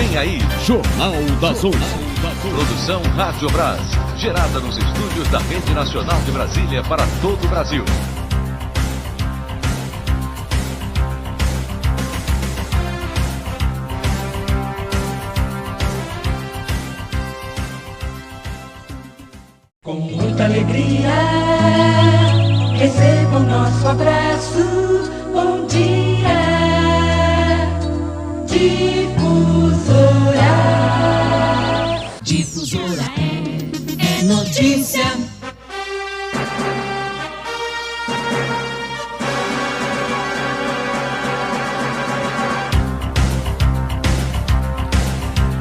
Vem aí, Jornal das 11. produção Rádio Brás, gerada nos estúdios da Rede Nacional de Brasília para todo o Brasil. Com muita alegria, receba o nosso abraço. Bom dia, Difusora. Difusora é notícia.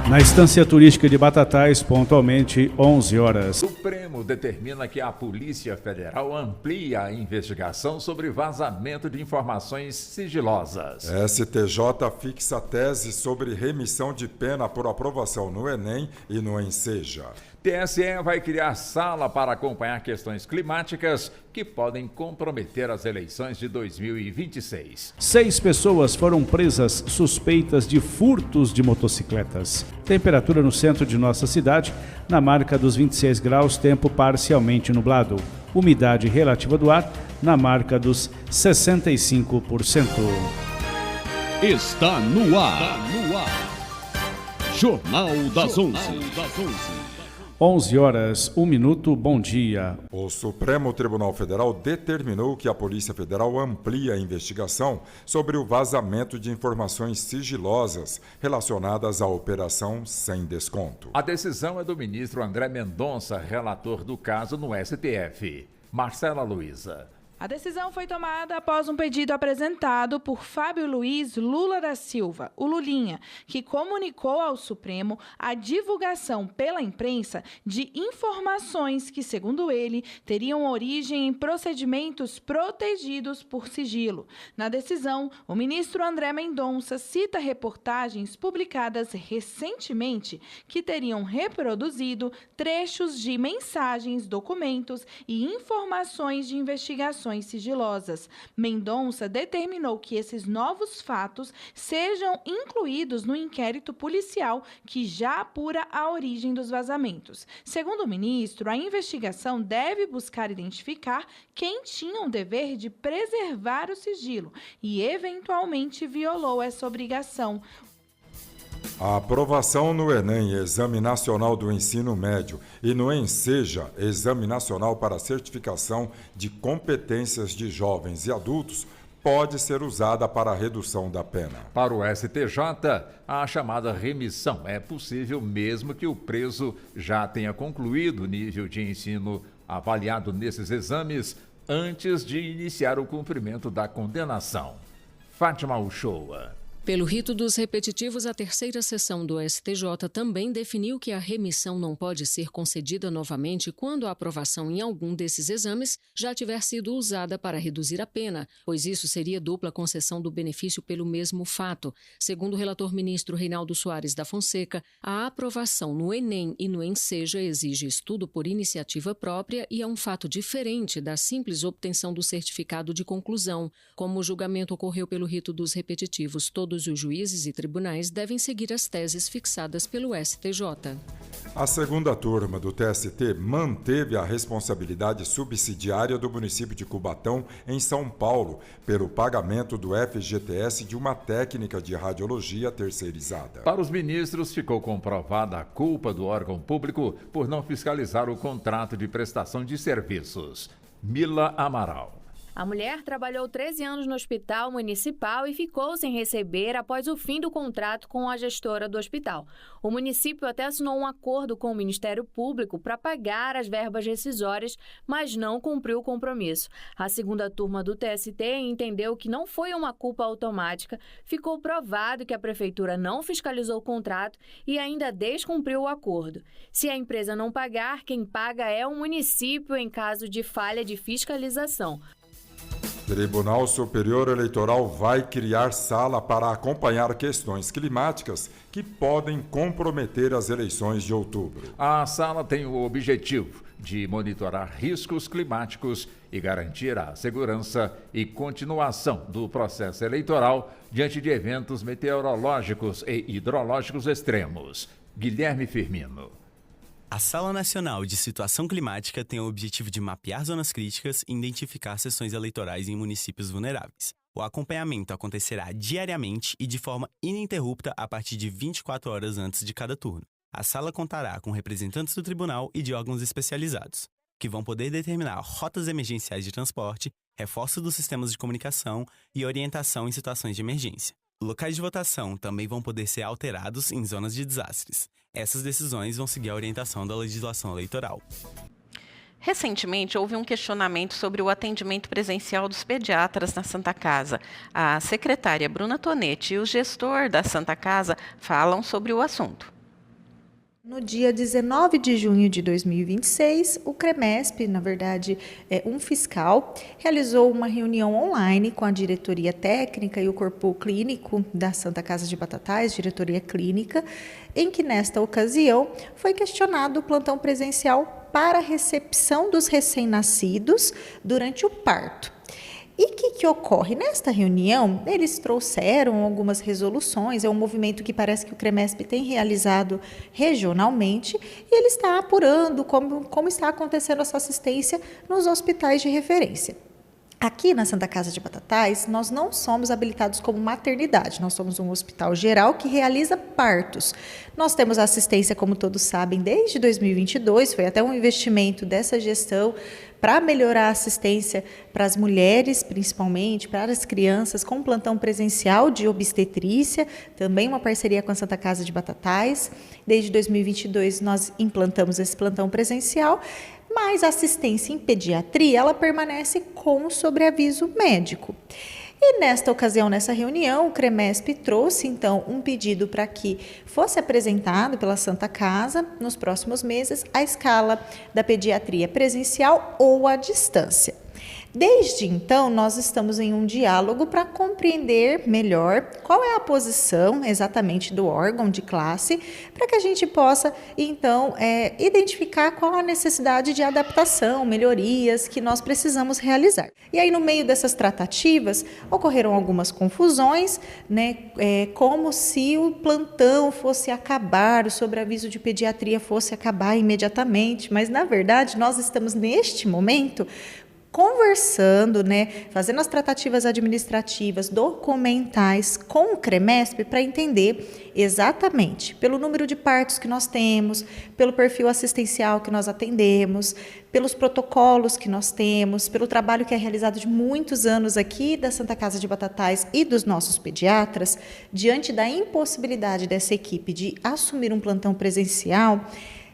Na estância turística de Batatais, pontualmente 11 horas. O Supremo determina que a Polícia Federal amplie a investigação sobre vazamento de informações sigilosas. STJ fixa tese sobre remissão de pena por aprovação no Enem e no Enseja. TSE vai criar sala para acompanhar questões climáticas que podem comprometer as eleições de 2026. 6 pessoas foram presas suspeitas de furtos de motocicletas. Temperatura no centro de nossa cidade, na marca dos 26 graus, tempo parcialmente nublado. Umidade relativa do ar, na marca dos 65%. Está no ar. Jornal das 11. 11 horas, 1 minuto, bom dia. O Supremo Tribunal Federal determinou que a Polícia Federal amplie a investigação sobre o vazamento de informações sigilosas relacionadas à Operação Sem Desconto. A decisão é do ministro André Mendonça, relator do caso no STF. Marcela Luiza. A decisão foi tomada após um pedido apresentado por Fábio Luiz Lula da Silva, o Lulinha, que comunicou ao Supremo a divulgação pela imprensa de informações que, segundo ele, teriam origem em procedimentos protegidos por sigilo. Na decisão, o ministro André Mendonça cita reportagens publicadas recentemente que teriam reproduzido trechos de mensagens, documentos e informações de investigações sigilosas. Mendonça determinou que esses novos fatos sejam incluídos no inquérito policial que já apura a origem dos vazamentos. Segundo o ministro, a investigação deve buscar identificar quem tinha o dever de preservar o sigilo e, eventualmente, violou essa obrigação. A aprovação no Enem, Exame Nacional do Ensino Médio, e no Enseja, Exame Nacional para Certificação de Competências de Jovens e Adultos, pode ser usada para a redução da pena. Para o STJ, a chamada remissão é possível mesmo que o preso já tenha concluído o nível de ensino avaliado nesses exames antes de iniciar o cumprimento da condenação. Fátima Uchoa. Pelo rito dos repetitivos, a terceira sessão do STJ também definiu que a remissão não pode ser concedida novamente quando a aprovação em algum desses exames já tiver sido usada para reduzir a pena, pois isso seria dupla concessão do benefício pelo mesmo fato. Segundo o relator ministro Reinaldo Soares da Fonseca, a aprovação no Enem e no Enseja exige estudo por iniciativa própria e é um fato diferente da simples obtenção do certificado de conclusão. Como o julgamento ocorreu pelo rito dos repetitivos, todos os juízes e tribunais devem seguir as teses fixadas pelo STJ. A segunda turma do TST manteve a responsabilidade subsidiária do município de Cubatão, em São Paulo, pelo pagamento do FGTS de uma técnica de radiologia terceirizada. Para os ministros, ficou comprovada a culpa do órgão público por não fiscalizar o contrato de prestação de serviços. Mila Amaral. A mulher trabalhou 13 anos no hospital municipal e ficou sem receber após o fim do contrato com a gestora do hospital. O município até assinou um acordo com o Ministério Público para pagar as verbas rescisórias, mas não cumpriu o compromisso. A segunda turma do TST entendeu que não foi uma culpa automática, ficou provado que a prefeitura não fiscalizou o contrato e ainda descumpriu o acordo. Se a empresa não pagar, quem paga é o município em caso de falha de fiscalização. Tribunal Superior Eleitoral vai criar sala para acompanhar questões climáticas que podem comprometer as eleições de outubro. A sala tem o objetivo de monitorar riscos climáticos e garantir a segurança e continuação do processo eleitoral diante de eventos meteorológicos e hidrológicos extremos. Guilherme Firmino. A Sala Nacional de Situação Climática tem o objetivo de mapear zonas críticas e identificar sessões eleitorais em municípios vulneráveis. O acompanhamento acontecerá diariamente e de forma ininterrupta a partir de 24 horas antes de cada turno. A sala contará com representantes do tribunal e de órgãos especializados, que vão poder determinar rotas emergenciais de transporte, reforço dos sistemas de comunicação e orientação em situações de emergência. Locais de votação também vão poder ser alterados em zonas de desastres. Essas decisões vão seguir a orientação da legislação eleitoral. Recentemente, houve um questionamento sobre o atendimento presencial dos pediatras na Santa Casa. A secretária Bruna Tonetti e o gestor da Santa Casa falam sobre o assunto. No dia 19 de junho de 2026, o CREMESP, na verdade, um fiscal, realizou uma reunião online com a diretoria técnica e o corpo clínico da Santa Casa de Batatais, diretoria clínica, em que, nesta ocasião, foi questionado o plantão presencial para a recepção dos recém-nascidos durante o parto. E o que ocorre? Nesta reunião, eles trouxeram algumas resoluções, é um movimento que parece que o CREMESP tem realizado regionalmente, e ele está apurando como está acontecendo essa assistência nos hospitais de referência. Aqui na Santa Casa de Batatais, nós não somos habilitados como maternidade, nós somos um hospital geral que realiza partos. Nós temos assistência, como todos sabem, desde 2022, foi até um investimento dessa gestão para melhorar a assistência para as mulheres, principalmente, para as crianças, com plantão presencial de obstetrícia, também uma parceria com a Santa Casa de Batatais. Desde 2022, nós implantamos esse plantão presencial, mas a assistência em pediatria, ela permanece com sobreaviso médico. E nesta ocasião, nessa reunião, o CREMESP trouxe, então, um pedido para que fosse apresentado pela Santa Casa, nos próximos meses, a escala da pediatria presencial ou à distância. Desde então, nós estamos em um diálogo para compreender melhor qual é a posição exatamente do órgão de classe, para que a gente possa, então, identificar qual a necessidade de adaptação, melhorias que nós precisamos realizar. E aí, no meio dessas tratativas, ocorreram algumas confusões, né, como se o plantão fosse acabar, o sobreaviso de pediatria fosse acabar imediatamente, mas, na verdade, nós estamos, neste momento, conversando, né, fazendo as tratativas administrativas, documentais com o CREMESP para entender exatamente pelo número de partos que nós temos, pelo perfil assistencial que nós atendemos, pelos protocolos que nós temos, pelo trabalho que é realizado de muitos anos aqui da Santa Casa de Batatais e dos nossos pediatras, diante da impossibilidade dessa equipe de assumir um plantão presencial,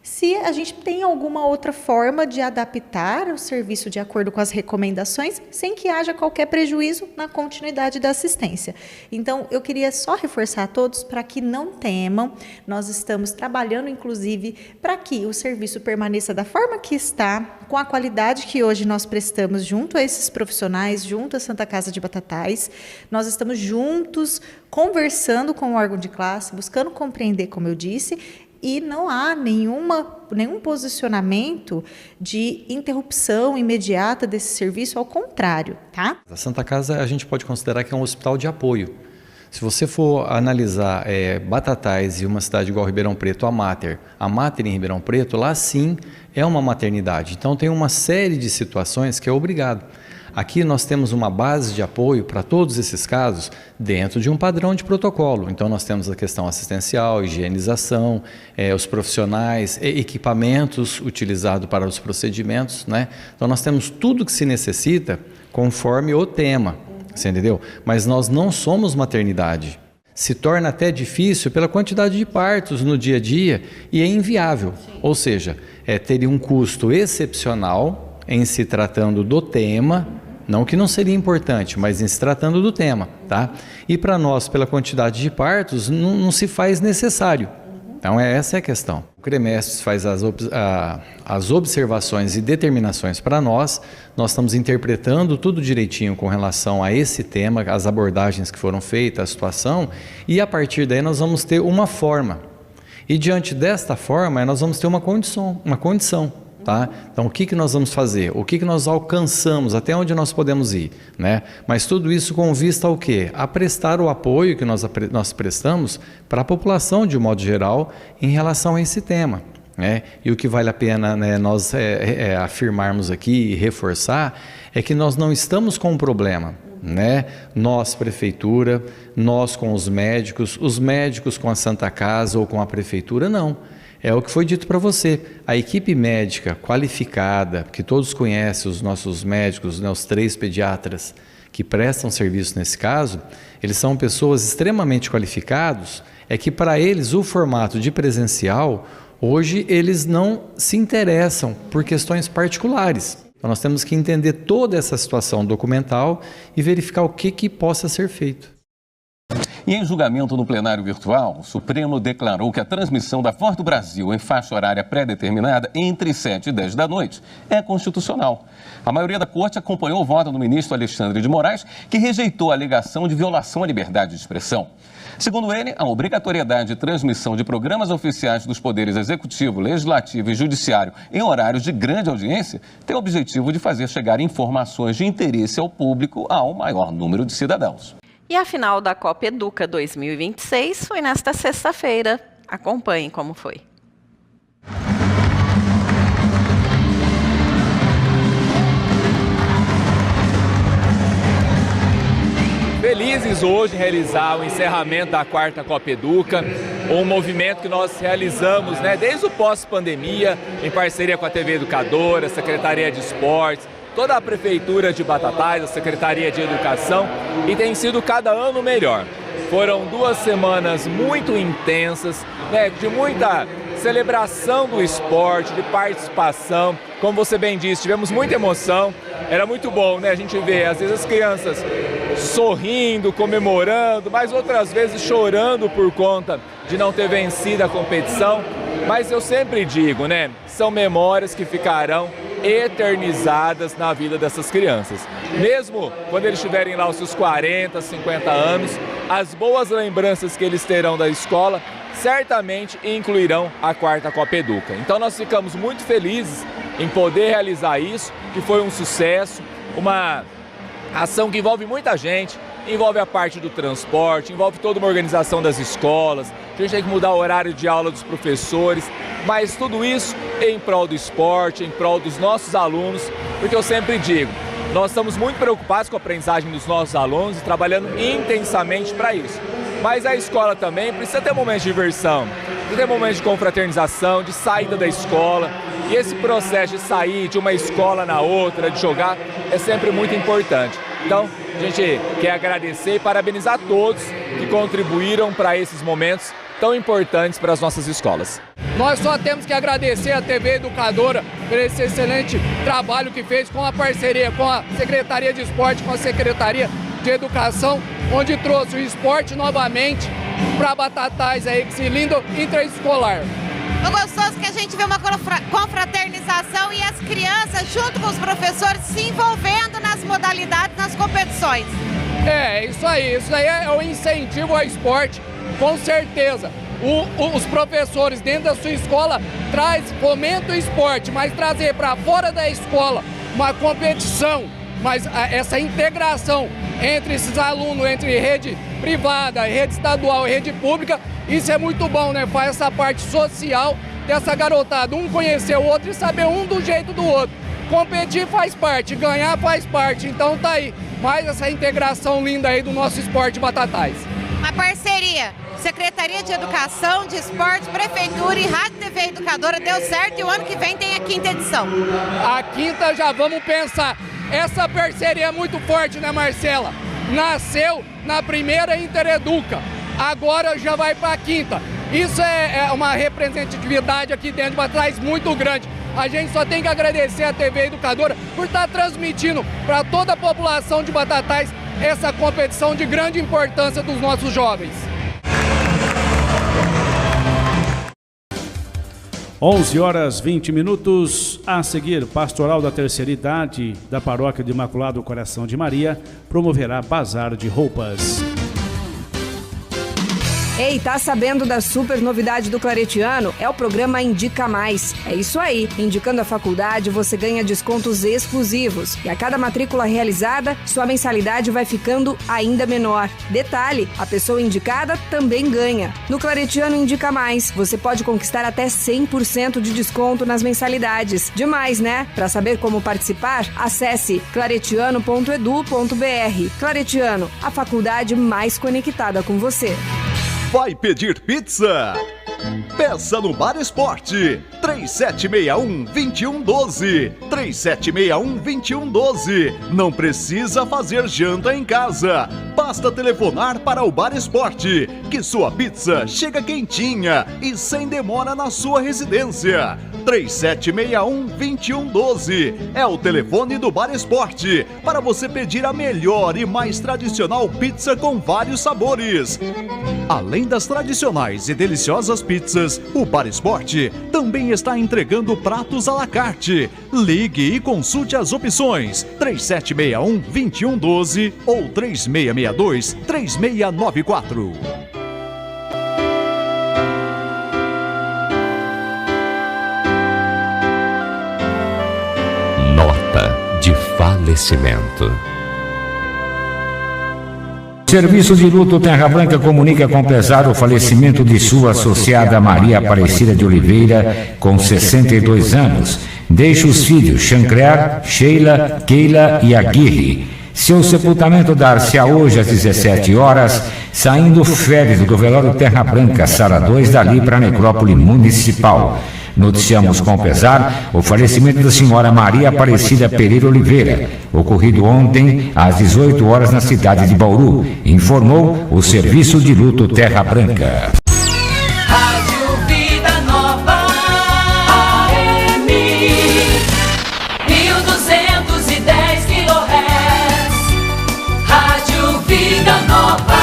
se a gente tem alguma outra forma de adaptar o serviço de acordo com as recomendações, sem que haja qualquer prejuízo na continuidade da assistência. Então, eu queria só reforçar a todos para que não temam, nós estamos trabalhando, inclusive, para que o serviço permaneça da forma que está, com a qualidade que hoje nós prestamos junto a esses profissionais, junto à Santa Casa de Batatais. Nós estamos juntos, conversando com o órgão de classe, buscando compreender, como eu disse, e não há nenhum posicionamento de interrupção imediata desse serviço, ao contrário, tá? A Santa Casa a gente pode considerar que é um hospital de apoio. Se você for analisar Batatais e uma cidade igual Ribeirão Preto, a Mater em Ribeirão Preto, lá sim é uma maternidade. Então tem uma série de situações que é obrigado. Aqui nós temos uma base de apoio para todos esses casos dentro de um padrão de protocolo. Então nós temos a questão assistencial, higienização, os profissionais, equipamentos utilizados para os procedimentos, né? Então nós temos tudo que se necessita conforme o tema, você entendeu? Mas nós não somos maternidade. Se torna até difícil pela quantidade de partos no dia a dia e é inviável. Sim. Ou seja, teria um custo excepcional em se tratando do tema, não que não seria importante, mas em se tratando do tema, tá? E para nós, pela quantidade de partos, não se faz necessário. Então, essa é a questão. O CREMESP faz as observações e determinações para nós estamos interpretando tudo direitinho com relação a esse tema, as abordagens que foram feitas, a situação, e a partir daí nós vamos ter uma forma. E diante desta forma, nós vamos ter uma condição. Tá? Então, o que nós vamos fazer? O que nós alcançamos? Até onde nós podemos ir? Né? Mas tudo isso com vista ao quê? A prestar o apoio que nós prestamos para a população de um modo geral em relação a esse tema. Né? E o que vale a pena, né, nós afirmarmos aqui e reforçar é que nós não estamos com um problema. Né? Nós, prefeitura, nós com os médicos com a Santa Casa ou com a prefeitura, não. É o que foi dito para você. A equipe médica qualificada, que todos conhecem, os nossos médicos, né, os 3 pediatras que prestam serviço nesse caso, eles são pessoas extremamente qualificados, é que para eles o formato de presencial, hoje eles não se interessam por questões particulares. Então nós temos que entender toda essa situação documental e verificar o que possa ser feito. E em julgamento no plenário virtual, o Supremo declarou que a transmissão da Voz do Brasil em faixa horária pré-determinada entre 7 e 10 da noite é constitucional. A maioria da corte acompanhou o voto do ministro Alexandre de Moraes, que rejeitou a alegação de violação à liberdade de expressão. Segundo ele, a obrigatoriedade de transmissão de programas oficiais dos poderes executivo, legislativo e judiciário em horários de grande audiência tem o objetivo de fazer chegar informações de interesse ao público ao maior número de cidadãos. E a final da Copa Educa 2026 foi nesta sexta-feira. Acompanhe como foi. Felizes hoje em realizar o encerramento da 4ª Copa Educa, um movimento que nós realizamos, né, desde o pós-pandemia, em parceria com a TV Educadora, Secretaria de Esportes, toda a Prefeitura de Batatais, a Secretaria de Educação, e tem sido cada ano melhor. Foram 2 semanas muito intensas, né, de muita celebração do esporte, de participação. Como você bem disse, tivemos muita emoção, era muito bom, né? A gente vê, às vezes, as crianças sorrindo, comemorando, mas outras vezes chorando por conta de não ter vencido a competição. Mas eu sempre digo, né? São memórias que ficarão eternizadas na vida dessas crianças. Mesmo quando eles tiverem lá os seus 40, 50 anos, as boas lembranças que eles terão da escola certamente incluirão a 4ª Copa Educa. Então nós ficamos muito felizes em poder realizar isso, que foi um sucesso, uma ação que envolve muita gente, envolve a parte do transporte, envolve toda uma organização das escolas, a gente tem que mudar o horário de aula dos professores, mas tudo isso em prol do esporte, em prol dos nossos alunos, porque eu sempre digo, nós estamos muito preocupados com a aprendizagem dos nossos alunos e trabalhando intensamente para isso. Mas a escola também precisa ter momentos de diversão, precisa ter momentos de confraternização, de saída da escola. E esse processo de sair de uma escola na outra, de jogar, é sempre muito importante. Então, a gente quer agradecer e parabenizar todos que contribuíram para esses momentos tão importantes para as nossas escolas. Nós só temos que agradecer a TV Educadora por esse excelente trabalho que fez com a parceria com a Secretaria de Esporte, com a Secretaria de Educação, onde trouxe o esporte novamente para Batatais, aí, esse lindo intraescolar. É gostoso que a gente vê uma confraternização e as crianças, junto com os professores, se envolvendo nas modalidades, nas competições. Isso aí é o incentivo ao esporte, com certeza. Os professores dentro da sua escola fomentam o esporte, mas trazer para fora da escola uma competição, mas essa integração entre esses alunos, entre rede privada, rede estadual e rede pública, isso é muito bom, né? Faz essa parte social dessa garotada, um conhecer o outro e saber um do jeito do outro. Competir faz parte, ganhar faz parte, então tá aí. Mais essa integração linda aí do nosso esporte Batatais. Uma parceria, Secretaria de Educação, de Esporte, Prefeitura e Rádio TV Educadora deu certo e o ano que vem tem a 5ª edição. A 5ª já vamos pensar. Essa parceria é muito forte, né, Marcela? Nasceu na primeira Intereduca, agora já vai para a 5ª. Isso é uma representatividade aqui dentro de Batatais muito grande. A gente só tem que agradecer a TV Educadora por estar transmitindo para toda a população de Batatais essa competição de grande importância dos nossos jovens. 11h20. A seguir, Pastoral da Terceira Idade da Paróquia do Imaculado Coração de Maria promoverá bazar de roupas. Ei, tá sabendo da super novidade do Claretiano? É o programa Indica Mais. É isso aí, indicando a faculdade você ganha descontos exclusivos. E a cada matrícula realizada, sua mensalidade vai ficando ainda menor. Detalhe, a pessoa indicada também ganha. No Claretiano Indica Mais, você pode conquistar até 100% de desconto nas mensalidades. Demais, né? Para saber como participar, acesse claretiano.edu.br. Claretiano, a faculdade mais conectada com você. Vai pedir pizza? Peça no Bar Esporte, 3761-2112, 3761-2112. Não precisa fazer janta em casa, basta telefonar para o Bar Esporte, que sua pizza chega quentinha e sem demora na sua residência. 3761-2112 é o telefone do Bar Esporte, para você pedir a melhor e mais tradicional pizza com vários sabores. Além das tradicionais e deliciosas pizzas, o Bar Esporte também está entregando pratos à la carte. Ligue e consulte as opções 3761-2112 ou 3662-3694. Nota de falecimento. Serviço de Luto Terra Branca comunica com pesar o falecimento de sua associada Maria Aparecida de Oliveira, com 62 anos. Deixa os filhos Chancrer, Sheila, Keila e Aguirre. Seu sepultamento dar-se-á hoje às 17 horas, saindo féretro do velório Terra Branca, sala 2, dali para a necrópole municipal. Noticiamos com pesar o falecimento da senhora Maria Aparecida Pereira Oliveira, ocorrido ontem às 18 horas na cidade de Bauru, informou o Serviço de Luto Terra Branca. Rádio Vida Nova AM 1210 kHz. Rádio Vida Nova.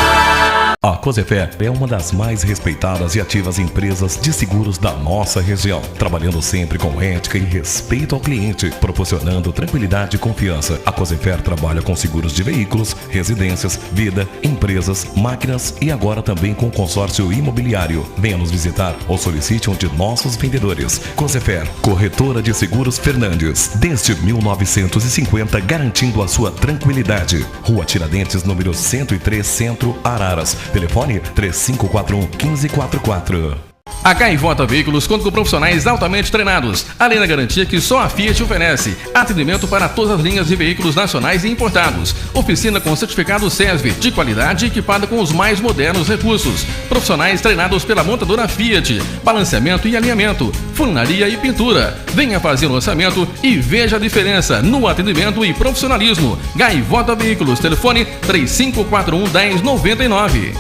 A Cosefer é uma das mais respeitadas e ativas empresas de seguros da nossa região, trabalhando sempre com ética e respeito ao cliente, proporcionando tranquilidade e confiança. A Cosefer trabalha com seguros de veículos, residências, vida, empresas, máquinas e agora também com consórcio imobiliário. Venha nos visitar ou solicite um de nossos vendedores. Cosefer, corretora de seguros Fernandes, desde 1950, garantindo a sua tranquilidade. Rua Tiradentes, número 103, Centro, Araras. Telefone 3541-1544. A Gaivota Veículos conta com profissionais altamente treinados, além da garantia que só a Fiat oferece. Atendimento para todas as linhas de veículos nacionais e importados. Oficina com certificado SESV, de qualidade e equipada com os mais modernos recursos. Profissionais treinados pela montadora Fiat. Balanceamento e alinhamento, funilaria e pintura. Venha fazer o orçamento e veja a diferença no atendimento e profissionalismo. Gaivota Veículos, telefone 3541-1099.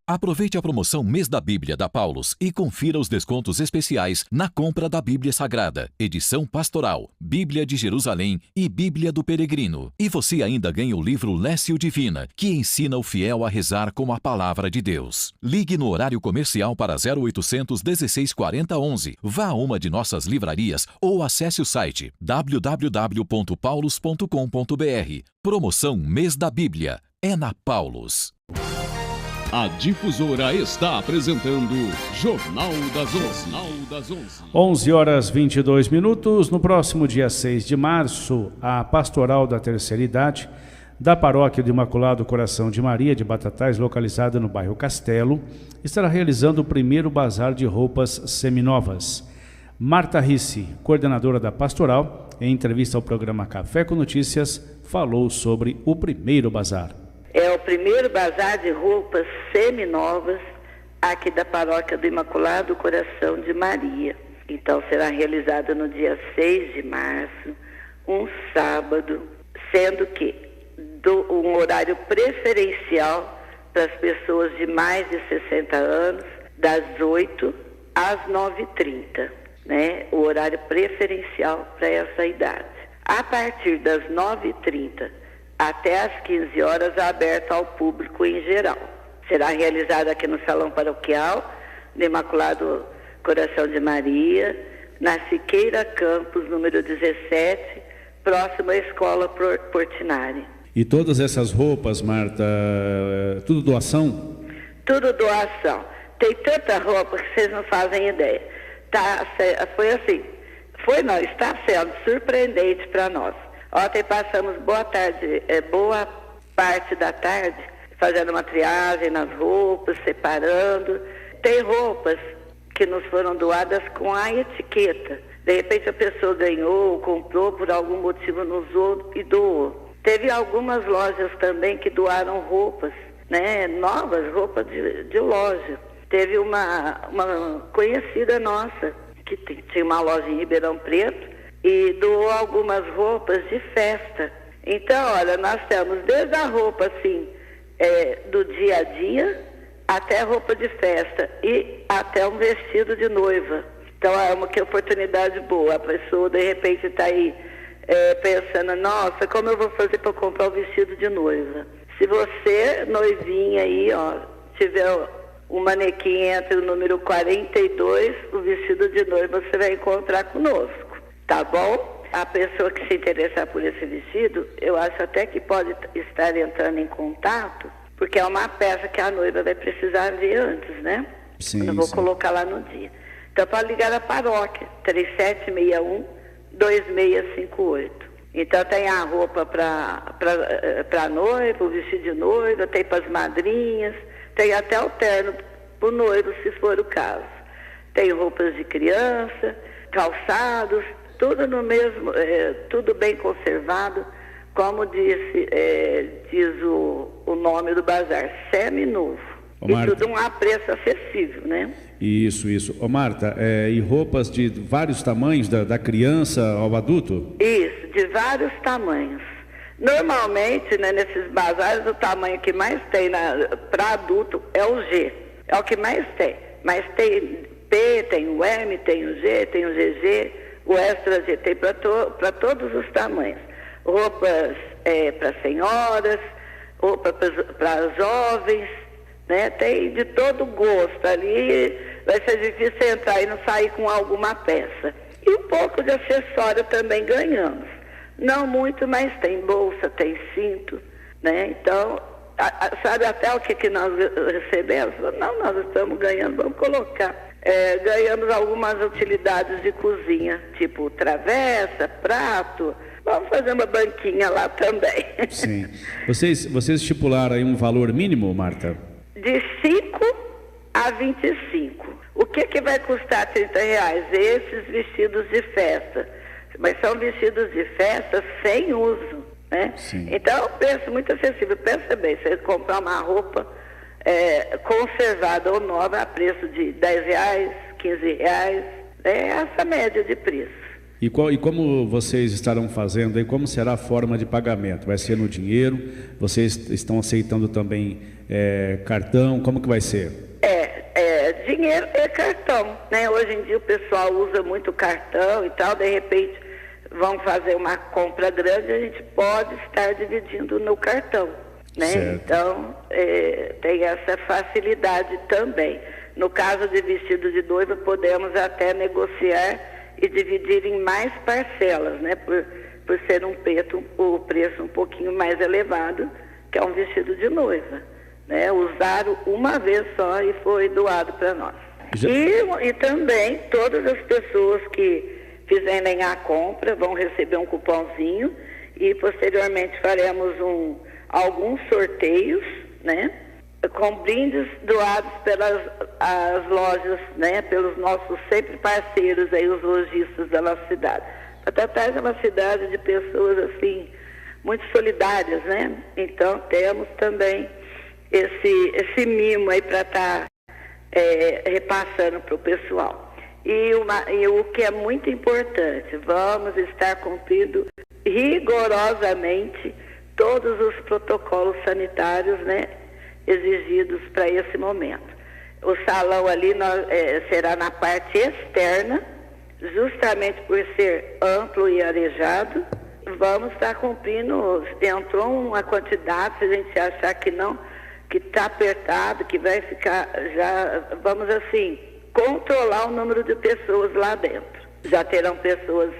Aproveite a promoção Mês da Bíblia da Paulus e confira os descontos especiais na compra da Bíblia Sagrada, edição pastoral, Bíblia de Jerusalém e Bíblia do Peregrino. E você ainda ganha o livro Lécio Divina, que ensina o fiel a rezar com a palavra de Deus. Ligue no horário comercial para 0800 16 40 11. Vá a uma de nossas livrarias ou acesse o site www.paulus.com.br. Promoção Mês da Bíblia. É na Paulus. A Difusora está apresentando Jornal das 11. 11 horas 22 minutos. No próximo dia 6 de março, a Pastoral da Terceira Idade da Paróquia do Imaculado Coração de Maria de Batatais, localizada no bairro Castelo, estará realizando o primeiro bazar de roupas seminovas. Marta Risse, coordenadora da Pastoral, em entrevista ao programa Café com Notícias, falou sobre o primeiro bazar. É o primeiro bazar de roupas seminovas aqui da Paróquia do Imaculado Coração de Maria. Então será realizado no dia 6 de março, um sábado, sendo que um horário preferencial para as pessoas de mais de 60 anos, das 8 às 9h30, né? O horário preferencial para essa idade. A partir das 9h30 até às 15 horas, aberto ao público em geral. Será realizado aqui no Salão Paroquial do Imaculado Coração de Maria, na Siqueira Campos, número 17, próximo à Escola Portinari. E todas essas roupas, Marta, tudo doação? Tudo doação. Tem tanta roupa que vocês não fazem ideia. Foi assim, está sendo surpreendente para nós. Ontem passamos boa parte da tarde fazendo uma triagem nas roupas, separando. Tem roupas que nos foram doadas com a etiqueta. De repente a pessoa ganhou, comprou, por algum motivo nos usou e doou. Teve algumas lojas também que doaram roupas, né, novas, roupas de loja. Teve uma conhecida nossa, que tinha uma loja em Ribeirão Preto, e doou algumas roupas de festa. Então, olha, nós temos desde a roupa, assim, do dia a dia, até roupa de festa e até um vestido de noiva. Então, é uma oportunidade boa. A pessoa, de repente, está aí pensando, nossa, como eu vou fazer para comprar o vestido de noiva? Se você, noivinha aí, ó, tiver um manequim entre o número 42, o vestido de noiva você vai encontrar conosco, tá bom? A pessoa que se interessar por esse vestido, eu acho até que pode estar entrando em contato, porque é uma peça que a noiva vai precisar ver antes, né? Sim, eu vou colocar lá no dia. Então, pode ligar a paróquia, 3761-2658. Então, tem a roupa para noiva, o vestido de noiva, tem para as madrinhas, tem até o terno para o noivo, se for o caso. Tem roupas de criança, calçados, tudo no mesmo, tudo bem conservado, como diz o nome do bazar, semi-novo. E tudo a preço acessível, né? Isso. Ô Marta, e roupas de vários tamanhos, da criança ao adulto? Isso, de vários tamanhos. Normalmente, né, nesses bazares, o tamanho que mais tem para adulto é o G. É o que mais tem. Mas tem P, tem o M, tem o G, tem o GG, o Extra G, tem para todos os tamanhos. Roupas para senhoras, roupa para jovens, né? Tem de todo gosto. Ali vai ser difícil entrar e não sair com alguma peça. E um pouco de acessório também ganhamos. Não muito, mas tem bolsa, tem cinto, né? Então, sabe até o que nós recebemos? Não, nós estamos ganhando, vamos colocar. Ganhamos algumas utilidades de cozinha, tipo travessa, prato. Vamos fazer uma banquinha lá também. Sim. Vocês estipularam aí um valor mínimo, Marta? De 5 a 25. O que vai custar R$30? Esses vestidos de festa. Mas são vestidos de festa sem uso, né? Sim. Então, é um preço muito acessível. Pensa bem, você comprar uma roupa conservada ou nova a preço de R$10, R$15, é essa média de preço. E como vocês estarão fazendo aí, como será a forma de pagamento? Vai ser no dinheiro? Vocês estão aceitando também cartão? Como que vai ser? Dinheiro e cartão, né? Hoje em dia o pessoal usa muito cartão e tal, de repente vão fazer uma compra grande, a gente pode estar dividindo no cartão, né? Certo. Então, tem essa facilidade também. No caso de vestido de noiva, podemos até negociar e dividir em mais parcelas, né? Por ser o preço um pouquinho mais elevado, que é um vestido de noiva, né? Usaram uma vez só e foi doado para nós. E também todas as pessoas que fizerem a compra vão receber um cupomzinho e posteriormente faremos alguns sorteios, né? Com brindes doados pelas as lojas, né? Pelos nossos sempre parceiros aí, os lojistas da nossa cidade. Batatais é uma cidade de pessoas assim muito solidárias, né? Então temos também esse mimo aí para estar repassando para o pessoal. E o que é muito importante, vamos estar cumprindo rigorosamente todos os protocolos sanitários, né, exigidos para esse momento. O salão ali será na parte externa, justamente por ser amplo e arejado. Vamos estar cumprindo, entrou uma quantidade, se a gente achar que não, que está apertado, que vai ficar, já vamos assim, controlar o número de pessoas lá dentro. Já terão pessoas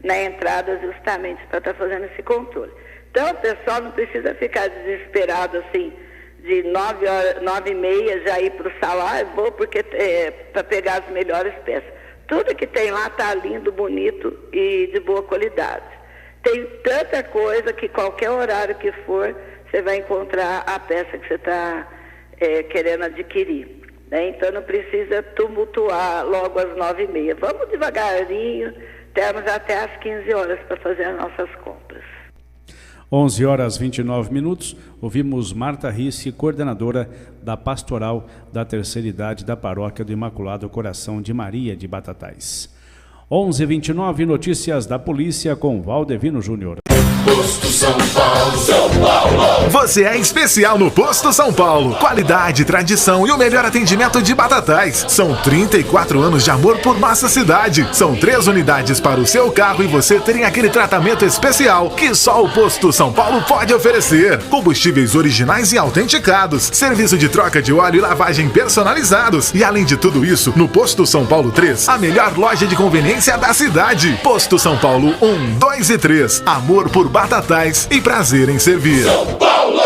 na entrada justamente para estar fazendo esse controle. Então, o pessoal não precisa ficar desesperado assim, de 9h30 já ir para o salário, vou porque para pegar as melhores peças. Tudo que tem lá está lindo, bonito e de boa qualidade. Tem tanta coisa que qualquer horário que for, você vai encontrar a peça que você está querendo adquirir. Né? Então não precisa tumultuar logo às 9h30. Vamos devagarinho, temos até às 15 horas para fazer as nossas compras. 11h29, ouvimos Marta Risse, coordenadora da Pastoral da Terceira Idade da Paróquia do Imaculado Coração de Maria de Batatais. 11h29, notícias da polícia com Valdevino Júnior. Posto São Paulo, São Paulo. Você é especial no Posto São Paulo. Qualidade, tradição e o melhor atendimento de Batatais. São 34 anos de amor por nossa cidade. São 3 unidades para o seu carro e você tem aquele tratamento especial que só o Posto São Paulo pode oferecer. Combustíveis originais e autenticados. Serviço de troca de óleo e lavagem personalizados. E além de tudo isso, no Posto São Paulo 3, a melhor loja de conveniência da cidade. Posto São Paulo 1, 2 e 3. Amor por Batatais e prazer em servir. São Paulo!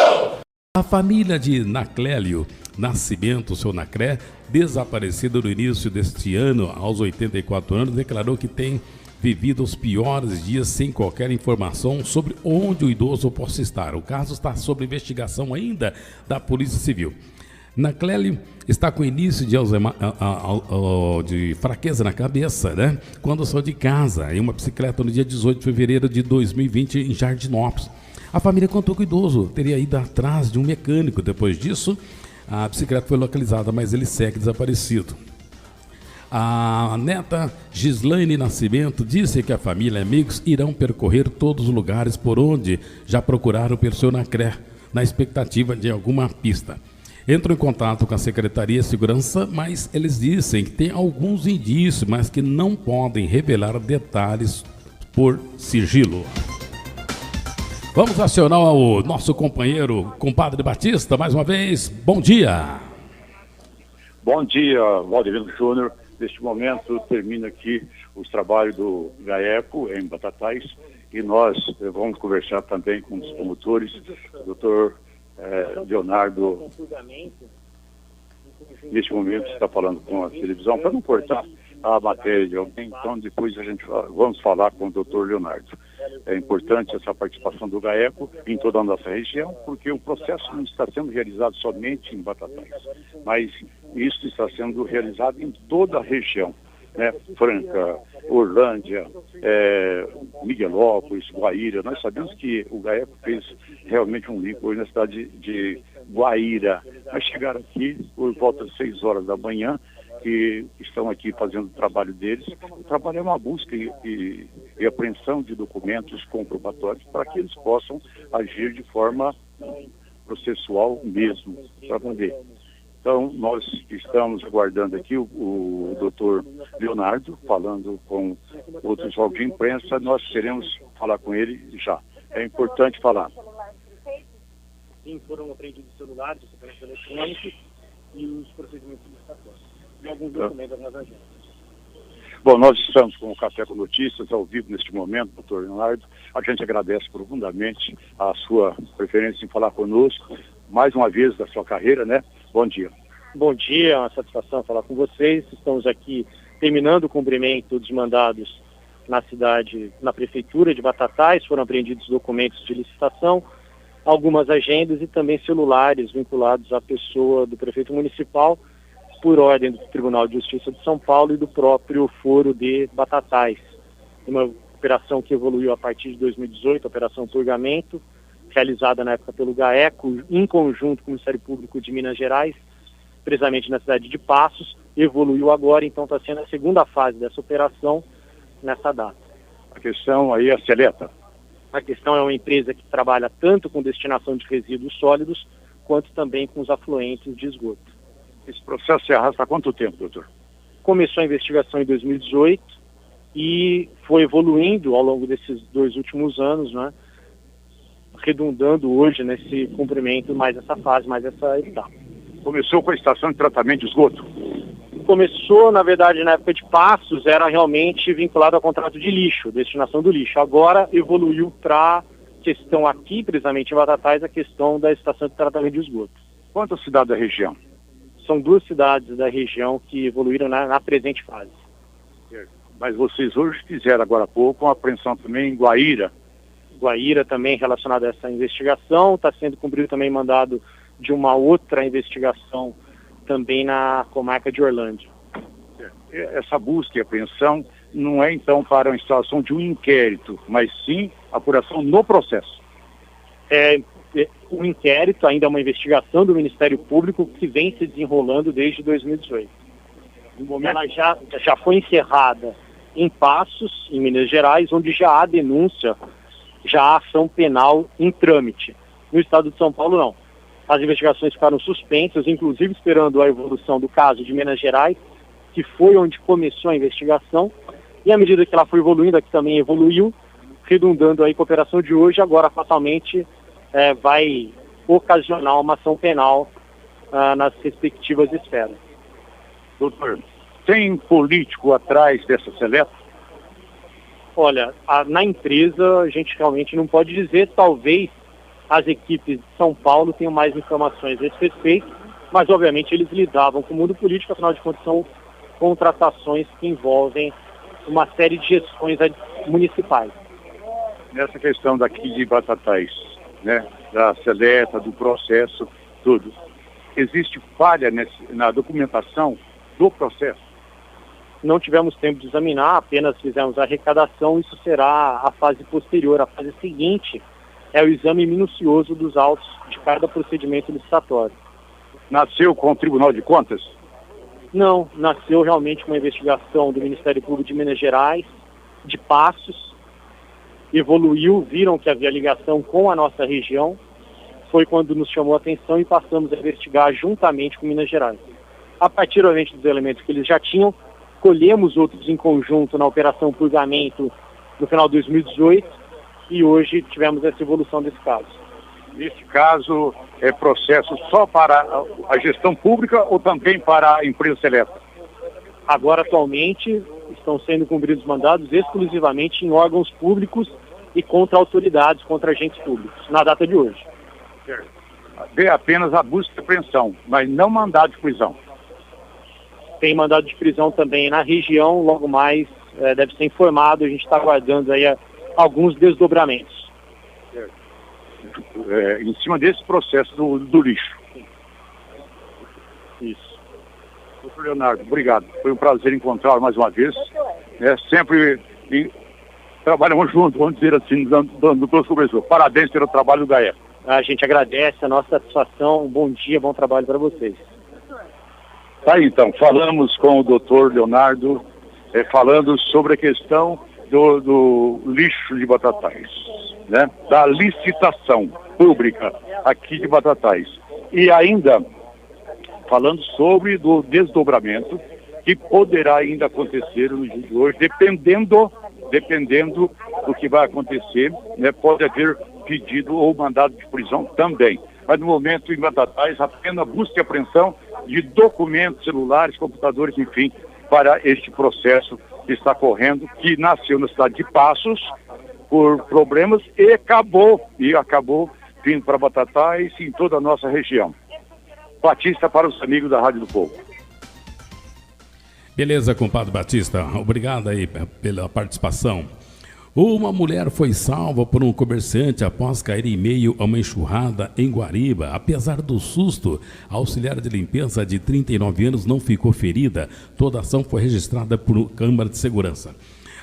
A família de Naclélio Nascimento, seu Nacré, desaparecido no início deste ano, aos 84 anos, declarou que tem vivido os piores dias sem qualquer informação sobre onde o idoso possa estar. O caso está sob investigação ainda da Polícia Civil. Naclélio está com início de fraqueza na cabeça, né? Quando saiu de casa em uma bicicleta no dia 18 de fevereiro de 2020 em Jardinópolis. A família contou que o idoso teria ido atrás de um mecânico. Depois disso, a bicicleta foi localizada, mas ele segue desaparecido. A neta Gislaine Nascimento disse que a família e amigos irão percorrer todos os lugares por onde já procuraram pelo seu Nacré, na expectativa de alguma pista. Entram em contato com a Secretaria de Segurança, mas eles dizem que tem alguns indícios, mas que não podem revelar detalhes por sigilo. Vamos acionar o nosso companheiro, compadre Batista, mais uma vez. Bom dia. Bom dia, Valdevino Júnior. Neste momento termina aqui os trabalhos do GAECO em Batatais e nós vamos conversar também com os promotores, o doutor Leonardo, neste momento está falando com a televisão, para não cortar a matéria de alguém, então depois vamos falar com o doutor Leonardo. É importante essa participação do GAECO em toda a nossa região, porque o processo não está sendo realizado somente em Batatais, mas isso está sendo realizado em toda a região, né? Franca, Orlândia, Miguelópolis, Guaíra. Nós sabemos que o GAECO fez realmente um link hoje na cidade de Guaíra. Mas chegaram aqui por volta de 6 horas da manhã, que estão aqui fazendo o trabalho deles. O trabalho é uma busca e apreensão de documentos comprobatórios para que eles possam agir de forma processual mesmo, para poder. Então, nós estamos aguardando aqui o doutor Leonardo, falando com outros órgãos de imprensa. Nós queremos falar com ele já. É importante falar. Sim, foram apreendidos celulares, documento eletrônico e os procedimentos licitatórios. E alguns documentos nas agências. Bom, nós estamos com o Café com Notícias ao vivo neste momento, doutor Leonardo. A gente agradece profundamente a sua preferência em falar conosco, mais uma vez da sua carreira, né? Bom dia. Bom dia, é uma satisfação falar com vocês. Estamos aqui terminando o cumprimento dos mandados na cidade, na prefeitura de Batatais. Foram apreendidos documentos de licitação, algumas agendas e também celulares vinculados à pessoa do prefeito municipal, por ordem do Tribunal de Justiça de São Paulo e do próprio Foro de Batatais. Uma operação que evoluiu a partir de 2018, a Operação Purgamento, realizada na época pelo GAECO, em conjunto com o Ministério Público de Minas Gerais, precisamente na cidade de Passos, evoluiu agora, então está sendo a segunda fase dessa operação nessa data. A questão aí é a Seleta. A questão é uma empresa que trabalha tanto com destinação de resíduos sólidos, quanto também com os afluentes de esgoto. Esse processo se arrasta há quanto tempo, doutor? Começou a investigação em 2018 e foi evoluindo ao longo desses 2 últimos anos, né? Redundando hoje nesse cumprimento mais essa fase, mais essa etapa. Começou com a estação de tratamento de esgoto? Começou, na verdade, na época de Passos, era realmente vinculado ao contrato de lixo, destinação do lixo. Agora evoluiu para questão aqui, precisamente em Batatais, a questão da estação de tratamento de esgoto. Quantas cidades da região? São 2 cidades da região que evoluíram na presente fase. Mas vocês hoje fizeram agora há pouco uma apreensão também em Guaíra. Guaíra também relacionada a essa investigação, está sendo cumprido também mandado de uma outra investigação também na comarca de Orlândia. Essa busca e apreensão não é então para a instalação de um inquérito, mas sim apuração no processo. O inquérito ainda é uma investigação do Ministério Público que vem se desenrolando desde 2018. Ela já foi encerrada em Passos, em Minas Gerais, onde já há denúncia, já há ação penal em trâmite. No estado de São Paulo, não. As investigações ficaram suspensas, inclusive esperando a evolução do caso de Minas Gerais, que foi onde começou a investigação, e à medida que ela foi evoluindo, aqui também evoluiu, redundando aí com a operação de hoje, agora fatalmente vai ocasionar uma ação penal nas respectivas esferas. Doutor, tem político atrás dessa seleta? Olha, na empresa a gente realmente não pode dizer, talvez as equipes de São Paulo tenham mais informações a esse respeito, mas obviamente eles lidavam com o mundo político, afinal de contas são contratações que envolvem uma série de gestões municipais. Nessa questão daqui de Batatais, né, da seleta, do processo, tudo, existe falha na documentação do processo? Não tivemos tempo de examinar, apenas fizemos a arrecadação, isso será a fase posterior. A fase seguinte é o exame minucioso dos autos de cada procedimento licitatório. Nasceu com o Tribunal de Contas? Não, nasceu realmente uma investigação do Ministério Público de Minas Gerais, de Passos, evoluiu, viram que havia ligação com a nossa região, foi quando nos chamou a atenção e passamos a investigar juntamente com Minas Gerais. A partir, obviamente, dos elementos que eles já tinham, colhemos outros em conjunto na Operação Purgamento no final de 2018 e hoje tivemos essa evolução desse caso. Nesse caso, é processo só para a gestão pública ou também para a empresa seleta? Agora, atualmente, estão sendo cumpridos mandados exclusivamente em órgãos públicos e contra autoridades, contra agentes públicos, na data de hoje. Certo. Vê apenas a busca e apreensão, mas não mandado de prisão. Tem mandado de prisão também na região, logo mais deve ser informado, a gente está aguardando aí alguns desdobramentos. Em cima desse processo do lixo. Isso. Doutor Leonardo, obrigado. Foi um prazer encontrá-lo mais uma vez. Sempre trabalhamos juntos, vamos dizer assim, dando todos os cobertores. Parabéns pelo trabalho do GAEF. A gente agradece a nossa satisfação. Um bom dia, bom trabalho para vocês. Tá aí, então, falamos com o doutor Leonardo, falando sobre a questão do lixo de Batatais, né? Da licitação pública aqui de Batatais. E ainda falando sobre do desdobramento que poderá ainda acontecer no dia de hoje, dependendo do que vai acontecer, né? Pode haver pedido ou mandado de prisão também. Mas no momento em Batatais, apenas busca e apreensão de documentos, celulares, computadores, enfim, para este processo que está correndo, que nasceu na cidade de Passos por problemas e acabou vindo para Batatais e em toda a nossa região. Batista para os amigos da Rádio do Povo. Beleza, compadre Batista. Obrigado aí pela participação. Uma mulher foi salva por um comerciante após cair em meio a uma enxurrada em Guariba. Apesar do susto, a auxiliar de limpeza de 39 anos não ficou ferida. Toda a ação foi registrada por câmara de segurança.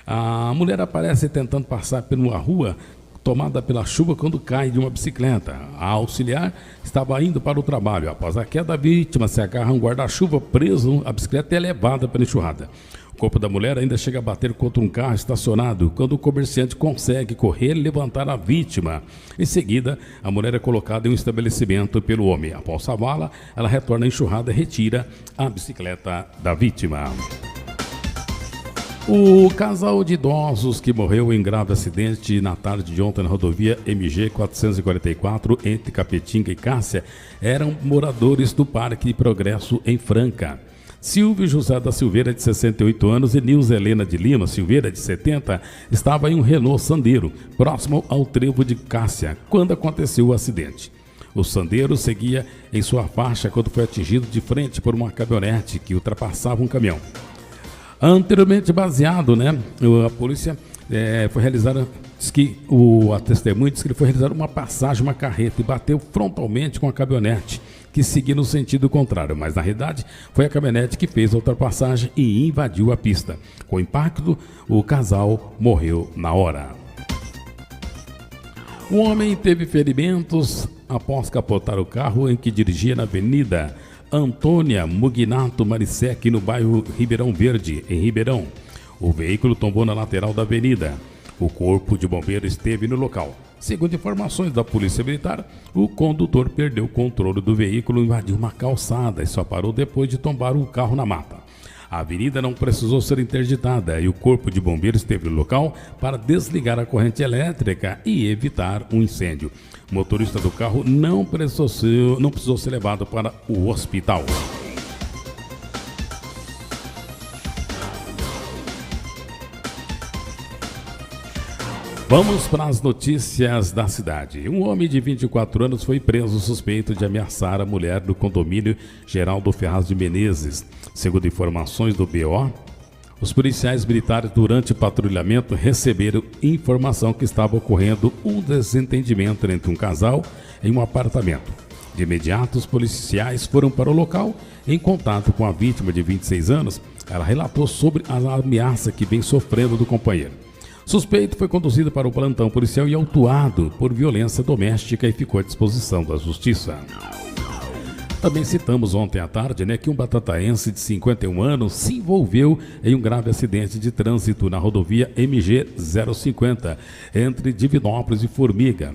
A mulher aparece tentando passar por uma rua tomada pela chuva quando cai de uma bicicleta. A auxiliar estava indo para o trabalho. Após a queda, a vítima se agarra a um guarda-chuva preso. A bicicleta é levada pela enxurrada. O corpo da mulher ainda chega a bater contra um carro estacionado, quando o comerciante consegue correr e levantar a vítima. Em seguida, a mulher é colocada em um estabelecimento pelo homem. Após salvá-la, ela retorna à enxurrada e retira a bicicleta da vítima. O casal de idosos que morreu em grave acidente na tarde de ontem na rodovia MG 444 entre Capetinga e Cássia eram moradores do Parque Progresso em Franca. Silvio José da Silveira, de 68 anos, e Nilza Helena de Lima Silveira, de 70, estava em um Renault Sandero, próximo ao trevo de Cássia, quando aconteceu o acidente. O Sandero seguia em sua faixa quando foi atingido de frente por uma caminhonete que ultrapassava um caminhão. Anteriormente baseado, a polícia foi realizada, diz que a testemunha disse que ele foi realizar uma passagem, uma carreta, e bateu frontalmente com a caminhonete, que seguia no sentido contrário, mas na realidade foi a caminhonete que fez a ultrapassagem e invadiu a pista. Com o impacto, o casal morreu na hora. O homem teve ferimentos após capotar o carro em que dirigia na Avenida Antônia Mugnato Marissec, no bairro Ribeirão Verde, em Ribeirão. O veículo tombou na lateral da avenida. O corpo de bombeiro esteve no local. Segundo informações da Polícia Militar, o condutor perdeu o controle do veículo e invadiu uma calçada e só parou depois de tombar o carro na mata. A avenida não precisou ser interditada e o corpo de bombeiros esteve no local para desligar a corrente elétrica e evitar um incêndio. O motorista do carro não precisou ser levado para o hospital. Vamos para as notícias da cidade. Um homem de 24 anos foi preso suspeito de ameaçar a mulher do condomínio Geraldo Ferraz de Menezes. Segundo informações do BO, os policiais militares, durante o patrulhamento, receberam informação que estava ocorrendo um desentendimento entre um casal em um apartamento. De imediato, os policiais foram para o local. Em contato com a vítima de 26 anos, ela relatou sobre a ameaça que vem sofrendo do companheiro. Suspeito foi conduzido para o plantão policial e autuado por violência doméstica e ficou à disposição da justiça. Também citamos ontem à tarde que um batataense de 51 anos se envolveu em um grave acidente de trânsito na rodovia MG 050, entre Divinópolis e Formiga.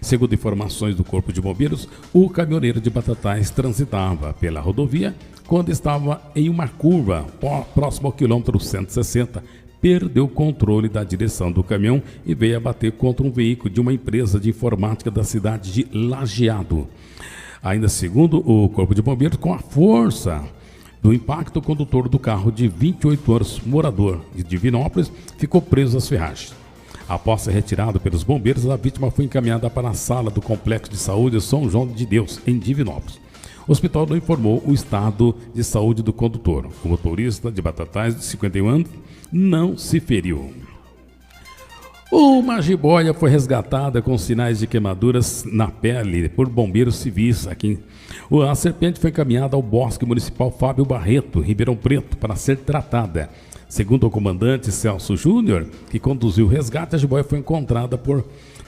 Segundo informações do Corpo de Bombeiros, o caminhoneiro de Batatais transitava pela rodovia quando estava em uma curva próximo ao quilômetro 160, perdeu o controle da direção do caminhão e veio a bater contra um veículo de uma empresa de informática da cidade de Lajeado. Ainda segundo o Corpo de Bombeiros, com a força do impacto, o condutor do carro de 28 anos, morador de Divinópolis, ficou preso às ferragens. Após ser retirado pelos bombeiros, a vítima foi encaminhada para a sala do Complexo de Saúde São João de Deus, em Divinópolis. O hospital não informou o estado de saúde do condutor. O motorista de Batatais, de 51 anos, não se feriu. Uma jiboia foi resgatada com sinais de queimaduras na pele por bombeiros civis aqui. A serpente foi encaminhada ao Bosque Municipal Fábio Barreto, Ribeirão Preto, para ser tratada. Segundo o comandante Celso Júnior, que conduziu o resgate, a jiboia foi encontrada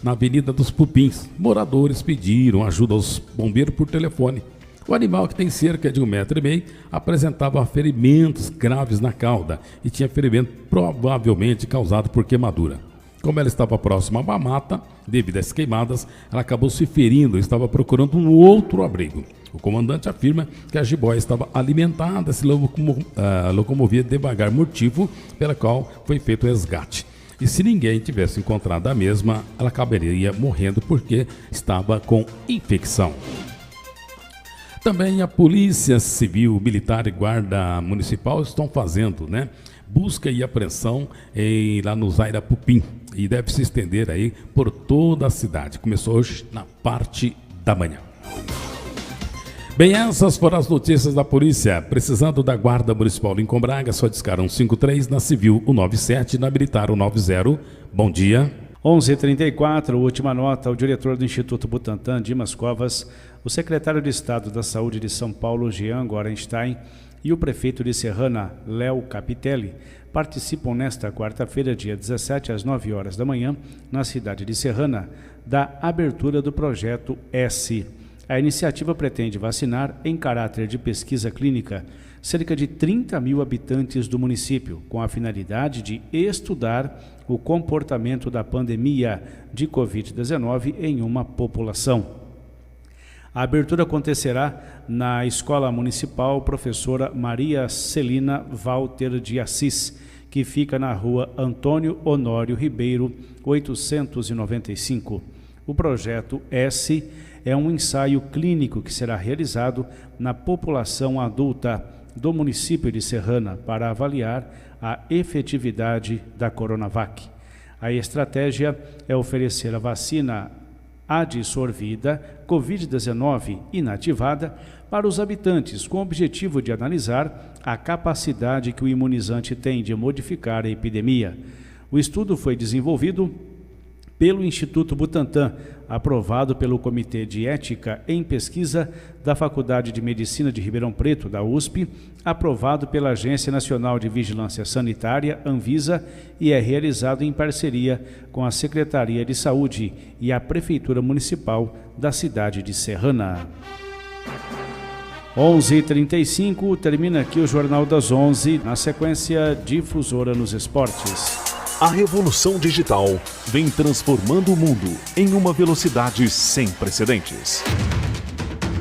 na Avenida dos Pupins. Moradores pediram ajuda aos bombeiros por telefone. O animal, que tem cerca de 1,5 m, apresentava ferimentos graves na cauda e tinha ferimento provavelmente causado por queimadura. Como ela estava próxima a uma mata, devido às queimadas, ela acabou se ferindo e estava procurando um outro abrigo. O comandante afirma que a jiboia estava alimentada, se locomovia devagar, motivo pelo qual foi feito o resgate. E se ninguém tivesse encontrado a mesma, ela acabaria morrendo porque estava com infecção. Também a Polícia Civil, Militar e Guarda Municipal estão fazendo, busca e apreensão lá no Zairapupim, e deve se estender aí por toda a cidade. Começou hoje na parte da manhã. Bem, essas foram as notícias da polícia. Precisando da Guarda Municipal em Combraga, só discar 153, na Civil o 97, na Militar o 90. Bom dia. 11h34, última nota. O diretor do Instituto Butantan, Dimas Covas, o secretário de Estado da Saúde de São Paulo, Jean Gorenstein, e o prefeito de Serrana, Léo Capitelli, participam nesta quarta-feira, dia 17, às 9 horas da manhã, na cidade de Serrana, da abertura do projeto S. A iniciativa pretende vacinar, em caráter de pesquisa clínica, cerca de 30 mil habitantes do município, com a finalidade de estudar o comportamento da pandemia de Covid-19 em uma população. A abertura acontecerá na Escola Municipal Professora Maria Celina Walter de Assis, que fica na rua Antônio Honório Ribeiro, 895. O projeto S é um ensaio clínico que será realizado na população adulta do município de Serrana para avaliar a efetividade da Coronavac. A estratégia é oferecer a vacina adsorvida Covid-19 inativada para os habitantes, com o objetivo de analisar a capacidade que o imunizante tem de modificar a epidemia. O estudo foi desenvolvido pelo Instituto Butantan, aprovado pelo Comitê de Ética em Pesquisa da Faculdade de Medicina de Ribeirão Preto, da USP, aprovado pela Agência Nacional de Vigilância Sanitária, Anvisa, e é realizado em parceria com a Secretaria de Saúde e a Prefeitura Municipal da cidade de Serrana. 11h35, termina aqui o Jornal das 11, na sequência Difusora nos Esportes. A revolução digital vem transformando o mundo em uma velocidade sem precedentes.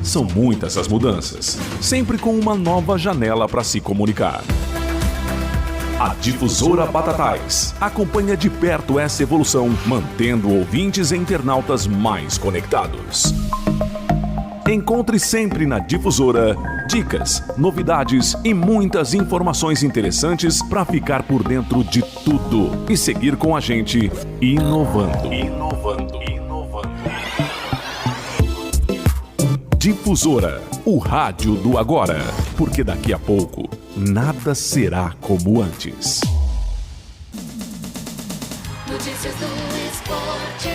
São muitas as mudanças, sempre com uma nova janela para se comunicar. A Difusora Batatais acompanha de perto essa evolução, mantendo ouvintes e internautas mais conectados. Encontre sempre na Difusora dicas, novidades e muitas informações interessantes para ficar por dentro de tudo e seguir com a gente inovando. Difusora, o rádio do agora, porque daqui a pouco nada será como antes. Notícias do esporte.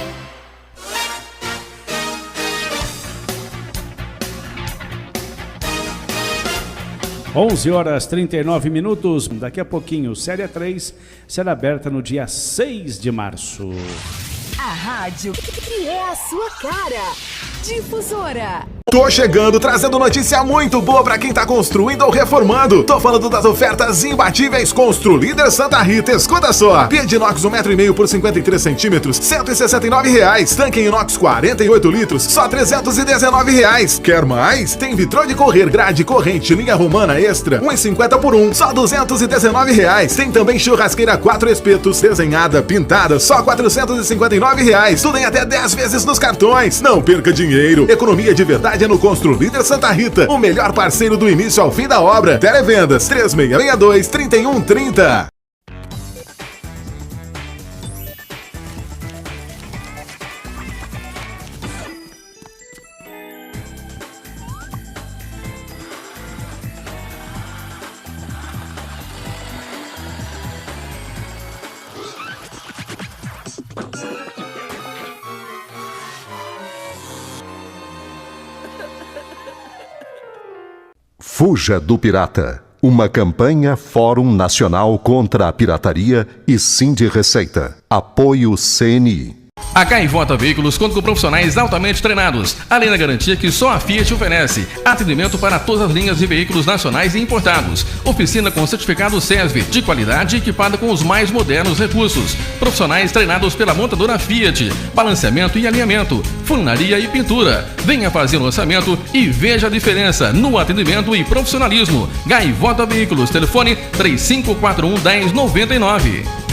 11h39. Daqui a pouquinho, Série 3 será aberta no dia 6 de março. A rádio que é a sua cara. Difusora. Tô chegando trazendo notícia muito boa pra quem tá construindo ou reformando. Tô falando das ofertas imbatíveis Construlíder Santa Rita. Escuta só. Pia de inox 1,5 m por 53 centímetros, R$169. Tanque em inox 48 litros, só R$319. Quer mais? Tem vitrô de correr, grade corrente, linha romana extra, 1,50 por 1, só R$219. Tem também churrasqueira 4 espetos, desenhada, pintada, só R$459. Tudo em até 10 vezes nos cartões. Não perca dinheiro. Economia de verdade no Construlíder Santa Rita, o melhor parceiro do início ao fim da obra. Televendas 3662-3130. Fuja do Pirata. Uma campanha Fórum Nacional contra a Pirataria e Sindi Receita. Apoio CNI. A Gaivota Veículos conta com profissionais altamente treinados, além da garantia que só a Fiat oferece. Atendimento para todas as linhas de veículos nacionais e importados. Oficina com certificado SESV, de qualidade e equipada com os mais modernos recursos. Profissionais treinados pela montadora Fiat. Balanceamento e alinhamento, funilaria e pintura. Venha fazer o orçamento e veja a diferença no atendimento e profissionalismo. Gaivota Veículos, telefone 3541-1099.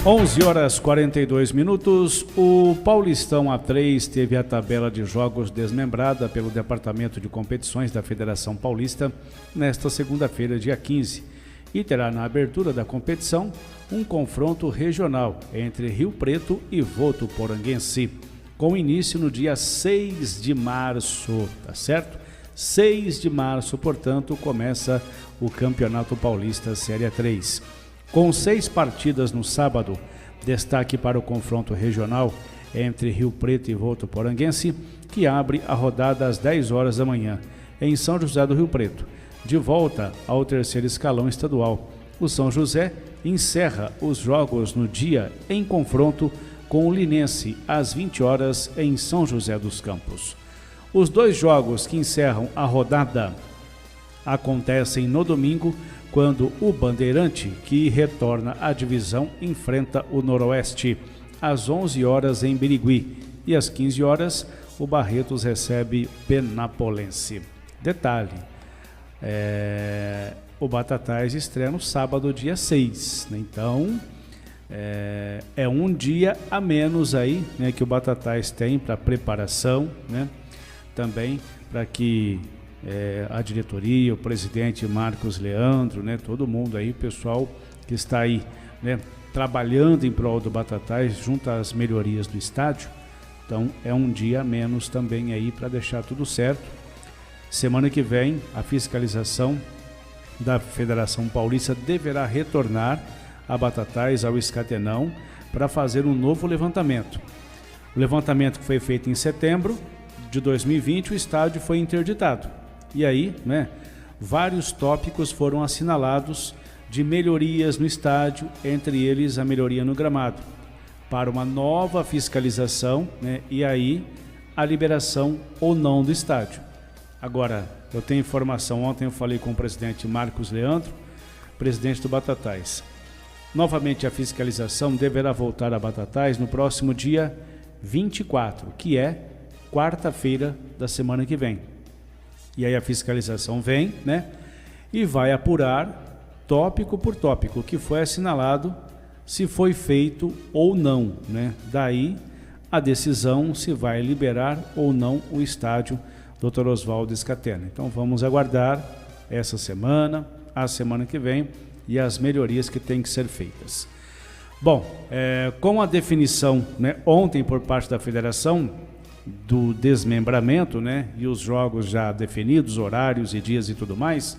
11h42. O Paulistão A3 teve a tabela de jogos desmembrada pelo Departamento de Competições da Federação Paulista nesta segunda-feira, dia 15, e terá na abertura da competição um confronto regional entre Rio Preto e Votuporanguense, com início no dia 6 de março, tá certo? 6 de março, portanto, começa o Campeonato Paulista Série 3. Com 6 partidas no sábado, destaque para o confronto regional entre Rio Preto e Votuporanguense, que abre a rodada às 10 horas da manhã, em São José do Rio Preto. De volta ao terceiro escalão estadual, o São José encerra os jogos no dia em confronto com o Linense, às 20 horas, em São José dos Campos. Os 2 jogos que encerram a rodada acontecem no domingo, quando o Bandeirante, que retorna à divisão, enfrenta o Noroeste, às 11 horas em Birigui, e às 15 horas o Barretos recebe Penapolense. Detalhe, o Batatais estreia no sábado, dia 6, né? Então É um dia a menos aí, né, que o Batatais tem para preparação, né? Também para que a diretoria, o presidente Marcos Leandro, né, todo mundo aí, o pessoal que está aí, né, trabalhando em prol do Batatais junto às melhorias do estádio. Então é um dia a menos também aí para deixar tudo certo. Semana que vem a fiscalização da Federação Paulista deverá retornar a Batatais, ao Escatenão, para fazer um novo levantamento. O levantamento que foi feito em setembro de 2020, o estádio foi interditado. E aí, né, vários tópicos foram assinalados de melhorias no estádio, entre eles a melhoria no gramado, para uma nova fiscalização, né, e aí a liberação ou não do estádio. Agora, eu tenho informação, ontem eu falei com o presidente Marcos Leandro, presidente do Batatais. Novamente a fiscalização deverá voltar a Batatais no próximo dia 24, que é quarta-feira da semana que vem. E aí a fiscalização vem, né, e vai apurar tópico por tópico o que foi assinalado, se foi feito ou não, né? Daí a decisão se vai liberar ou não o estádio Dr. Oswaldo Scatena. Então vamos aguardar essa semana, a semana que vem e as melhorias que têm que ser feitas. Bom, com a definição, né, ontem por parte da federação do desmembramento, né, e os jogos já definidos, horários e dias e tudo mais,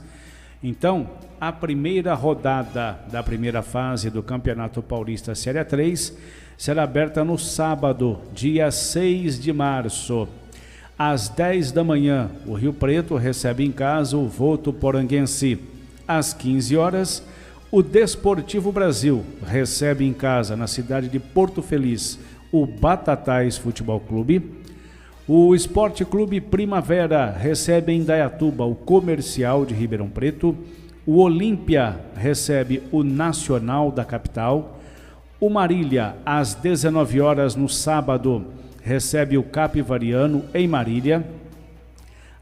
então a primeira rodada da primeira fase do Campeonato Paulista Série 3 será aberta no sábado, dia 6 de março. Às 10 da manhã, o Rio Preto recebe em casa o Votuporanguense. Às 15 horas, o Desportivo Brasil recebe em casa, na cidade de Porto Feliz, o Batatais Futebol Clube. O Esporte Clube Primavera recebe em Indaiatuba o Comercial de Ribeirão Preto. O Olímpia recebe o Nacional da capital. O Marília, às 19 horas no sábado, recebe o Capivariano em Marília.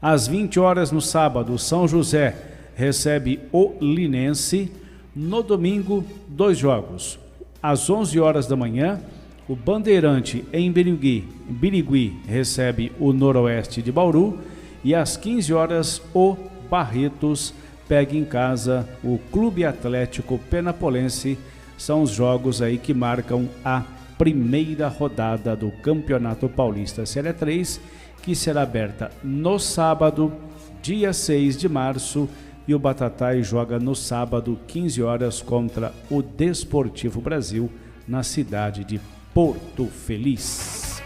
Às 20 horas no sábado, São José recebe o Linense. No domingo, 2 jogos. Às 11 horas da manhã, o Bandeirante em Birigui recebe o Noroeste de Bauru. E às 15 horas, o Barretos pega em casa o Clube Atlético Penapolense. São os jogos aí que marcam a primeira rodada do Campeonato Paulista Série 3, que será aberta no sábado, dia 6 de março, e o Batatais joga no sábado, 15 horas, contra o Desportivo Brasil, na cidade de Porto Feliz.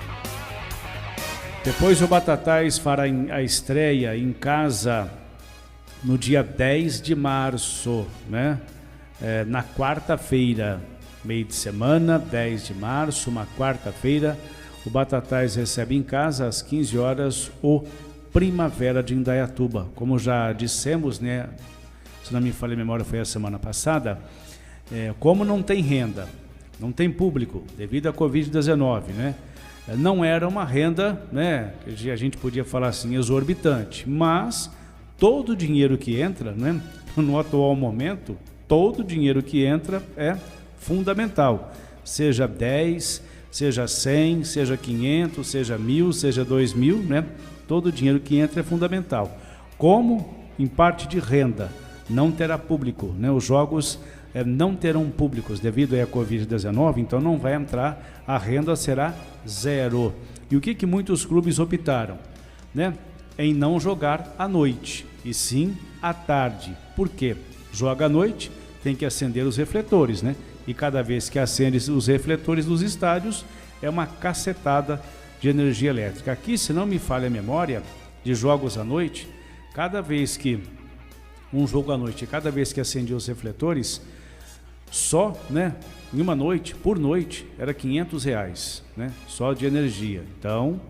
Depois o Batatais fará a estreia em casa no dia 10 de março, né? Na quarta-feira, meio de semana, 10 de março, uma quarta-feira, o Batatais recebe em casa às 15 horas o Primavera de Indaiatuba. Como já dissemos, né, se não me falha a memória, foi a semana passada, como não tem renda, não tem público devido à Covid-19, né, não era uma renda, né, que a gente podia falar assim, exorbitante, mas todo o dinheiro que entra, né, no atual momento, todo o dinheiro que entra é fundamental, seja 10, seja 100, seja 500, seja 1.000, seja 2.000, né? Todo o dinheiro que entra é fundamental. Como em parte de renda não terá público, né? Os jogos não terão públicos devido à Covid-19, então não vai entrar, a renda será zero. E o que muitos clubes optaram, né? Em não jogar à noite, e sim à tarde. Por quê? Joga à noite, tem que acender os refletores, né? E cada vez que acende os refletores dos estádios, é uma cacetada de energia elétrica. Aqui, se não me falha a memória, de jogos à noite, cada vez que um jogo à noite, cada vez que acendia os refletores, só, né, em uma noite, por noite, era R$500, né, só de energia. Então,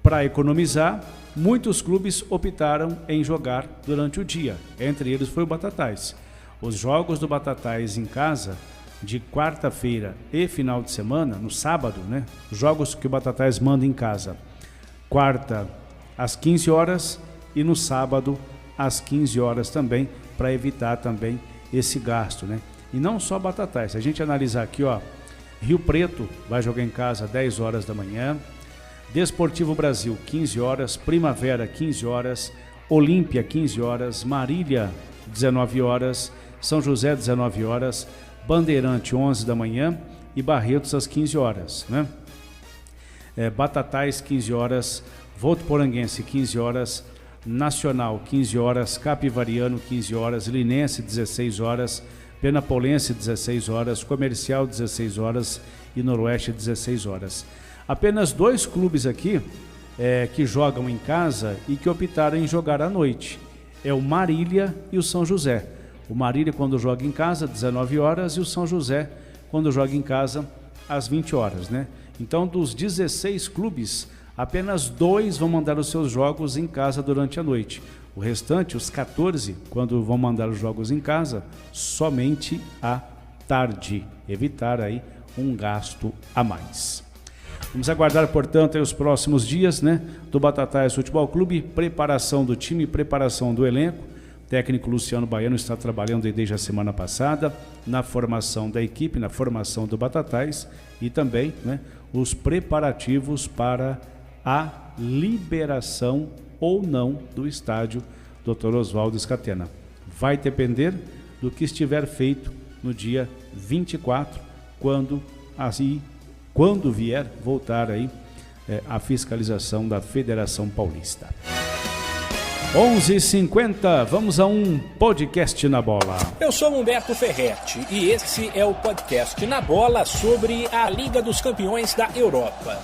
para economizar, muitos clubes optaram em jogar durante o dia. Entre eles foi o Batatais. Os jogos do Batatais em casa, de quarta-feira e final de semana, no sábado, né? Jogos que o Batatais manda em casa. Quarta, às 15 horas e no sábado, às 15 horas também, para evitar também esse gasto, né? E não só Batatais. Se a gente analisar aqui, ó, Rio Preto vai jogar em casa 10 horas da manhã, Desportivo Brasil 15 horas, Primavera 15 horas, Olímpia 15 horas, Marília 19 horas, São José 19 horas, Bandeirante 11 da manhã e Barretos às 15 horas, né? Batatais 15 horas, Votuporanguense 15 horas, Nacional 15 horas, Capivariano 15 horas, Linense 16 horas, Penapolense 16 horas, Comercial 16 horas e Noroeste 16 horas. Apenas 2 clubes aqui que jogam em casa e que optaram em jogar à noite. É o Marília e o São José. O Marília quando joga em casa 19 horas e o São José quando joga em casa às 20 horas, né? Então dos 16 clubes, apenas 2 vão mandar os seus jogos em casa durante a noite. O restante, os 14, quando vão mandar os jogos em casa, somente à tarde. Evitar aí um gasto a mais. Vamos aguardar, portanto, aí os próximos dias, né, do Batatais Futebol Clube, preparação do time, preparação do elenco. O técnico Luciano Baiano está trabalhando aí desde a semana passada na formação da equipe, na formação do Batatais e também, né, os preparativos para a liberação ou não do estádio Dr. Oswaldo Scatena. Vai depender do que estiver feito no dia 24, quando vier voltar aí a fiscalização da Federação Paulista. 11h50, vamos a um podcast na bola. Eu sou Humberto Ferretti e esse é o podcast na bola sobre a Liga dos Campeões da Europa.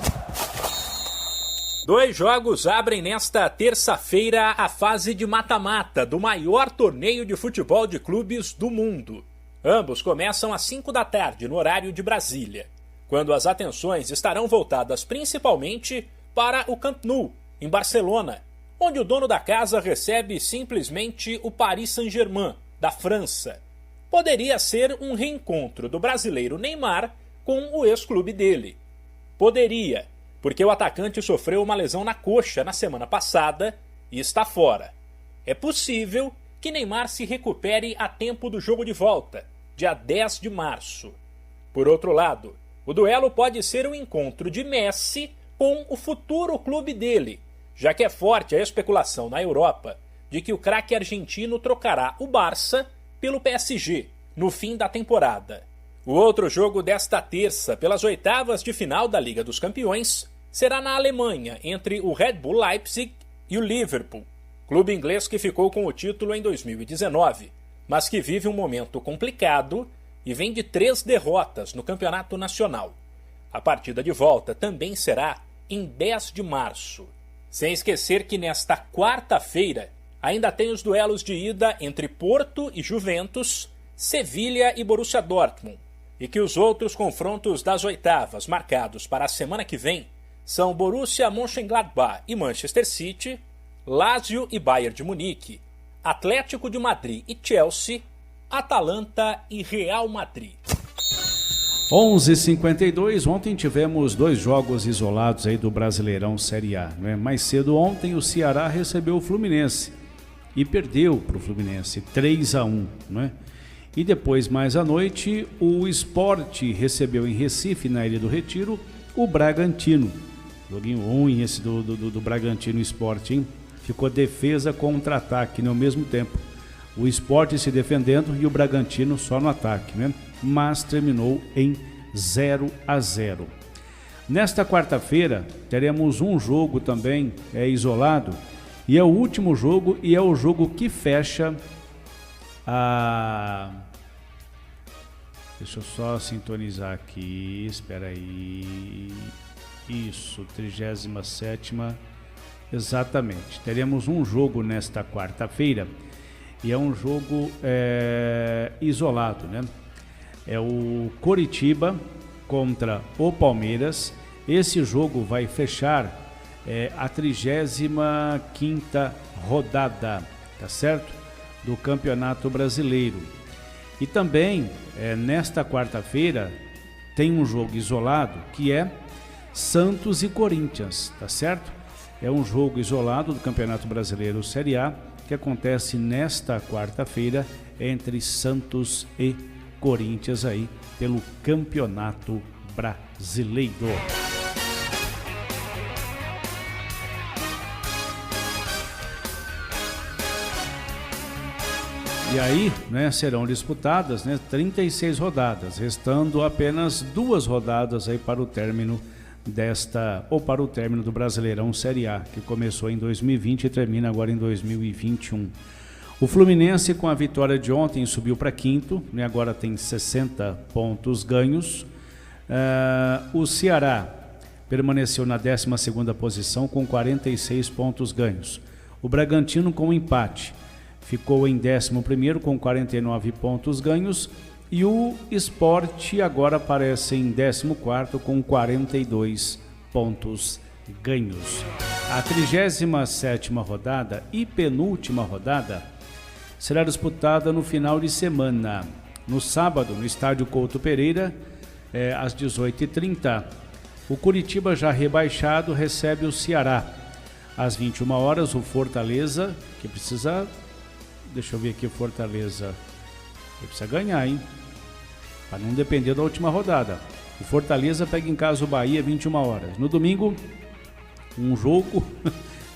2 jogos abrem nesta terça-feira a fase de mata-mata do maior torneio de futebol de clubes do mundo. Ambos começam às 5 da tarde, no horário de Brasília, quando as atenções estarão voltadas principalmente para o Camp Nou, em Barcelona, onde o dono da casa recebe simplesmente o Paris Saint-Germain, da França. Poderia ser um reencontro do brasileiro Neymar com o ex-clube dele. Poderia, porque o atacante sofreu uma lesão na coxa na semana passada e está fora. É possível que Neymar se recupere a tempo do jogo de volta, dia 10 de março. Por outro lado, o duelo pode ser um encontro de Messi com o futuro clube dele, já que é forte a especulação na Europa de que o craque argentino trocará o Barça pelo PSG no fim da temporada. O outro jogo desta terça, pelas oitavas de final da Liga dos Campeões, será na Alemanha, entre o Red Bull Leipzig e o Liverpool, clube inglês que ficou com o título em 2019, mas que vive um momento complicado e vem de 3 derrotas no campeonato nacional. A partida de volta também será em 10 de março. Sem esquecer que nesta quarta-feira ainda tem os duelos de ida entre Porto e Juventus, Sevilha e Borussia Dortmund, e que os outros confrontos das oitavas marcados para a semana que vem são Borussia Mönchengladbach e Manchester City, Lazio e Bayern de Munique, Atlético de Madrid e Chelsea, Atalanta e Real Madrid. 11h52, ontem tivemos 2 jogos isolados aí do Brasileirão Série A, né? Mais cedo ontem o Ceará recebeu o Fluminense e perdeu para o Fluminense 3-1, né? E depois, mais à noite, o Sport recebeu em Recife, na Ilha do Retiro, o Bragantino. Joguinho ruim esse do Bragantino Sport, hein? Ficou defesa contra ataque, né? Ao mesmo tempo. O Sport se defendendo e o Bragantino só no ataque, né? Mas terminou em 0-0. Nesta quarta-feira, teremos um jogo também isolado, e é o último jogo e é o jogo que fecha a... Deixa eu só sintonizar aqui, espera aí. Isso, 37ª, exatamente. Teremos um jogo nesta quarta-feira e é um jogo isolado, né? É o Coritiba contra o Palmeiras. Esse jogo vai fechar a 35ª rodada, tá certo? Do Campeonato Brasileiro. E também, nesta quarta-feira, tem um jogo isolado que é Santos e Corinthians, tá certo? É um jogo isolado do Campeonato Brasileiro Série A que acontece nesta quarta-feira entre Santos e Corinthians aí pelo Campeonato Brasileiro. E aí, né, serão disputadas, né, 36 rodadas, restando apenas 2 rodadas aí para o término para o término do Brasileirão Série A, que começou em 2020 e termina agora em 2021. O Fluminense, com a vitória de ontem, subiu para quinto, né, agora tem 60 pontos ganhos. O Ceará permaneceu na 12ª posição com 46 pontos ganhos. O Bragantino, com empate, ficou em 11º com 49 pontos ganhos, e o Sport agora aparece em 14º com 42 pontos ganhos. A 37ª rodada e penúltima rodada será disputada no final de semana. No sábado, no estádio Couto Pereira, às 18h30, o Curitiba, já rebaixado, recebe o Ceará. Às 21 horas, o Fortaleza, que precisa... Deixa eu ver aqui o Fortaleza. Ele precisa ganhar, hein? Para não depender da última rodada. O Fortaleza pega em casa o Bahia, 21 horas. No domingo, um jogo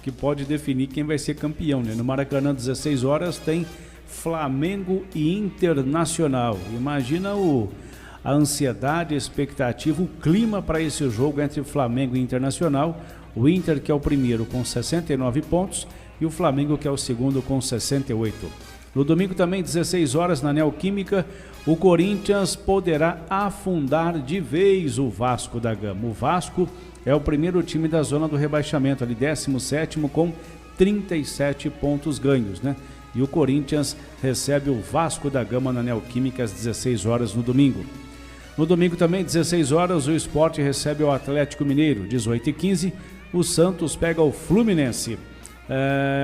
que pode definir quem vai ser campeão, né? No Maracanã, 16 horas, tem Flamengo e Internacional. Imagina a ansiedade, a expectativa, o clima para esse jogo entre Flamengo e Internacional. O Inter, que é o primeiro, com 69 pontos, e o Flamengo, que é o segundo, com 68. No domingo também, 16 horas, na Neoquímica, o Corinthians poderá afundar de vez o Vasco da Gama. O Vasco é o primeiro time da zona do rebaixamento, ali 17º com 37 pontos ganhos, né? E o Corinthians recebe o Vasco da Gama na Neoquímica às 16 horas no domingo. No domingo também, 16 horas, o Sport recebe o Atlético Mineiro. 18h15, o Santos pega o Fluminense.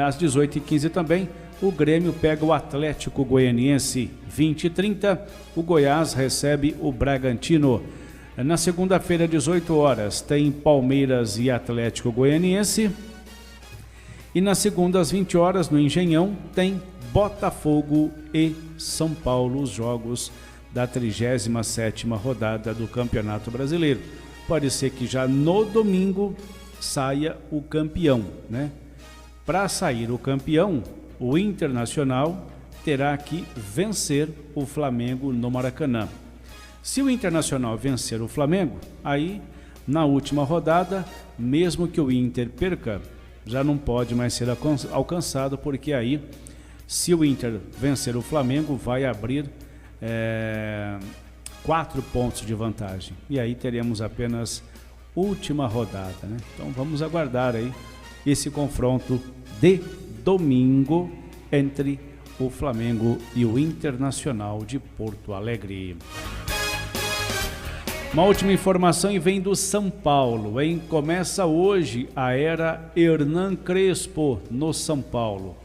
Às 18h15 também, o Grêmio pega o Atlético Goianiense. 20h30, o Goiás recebe o Bragantino. Na segunda-feira, 18 horas, tem Palmeiras e Atlético Goianiense. E na segunda, às 20 horas, no Engenhão, tem Botafogo e São Paulo, os jogos da 37ª rodada do Campeonato Brasileiro. Pode ser que já no domingo saia o campeão, né? Para sair o campeão, o Internacional terá que vencer o Flamengo no Maracanã. Se o Internacional vencer o Flamengo, aí na última rodada, mesmo que o Inter perca, já não pode mais ser alcançado, porque aí, se o Inter vencer o Flamengo, vai abrir 4 pontos de vantagem. E aí teremos apenas última rodada, né? Então vamos aguardar aí esse confronto de domingo entre o Flamengo e o Internacional de Porto Alegre. Uma última informação e vem do São Paulo, hein? Começa hoje a era Hernan Crespo no São Paulo.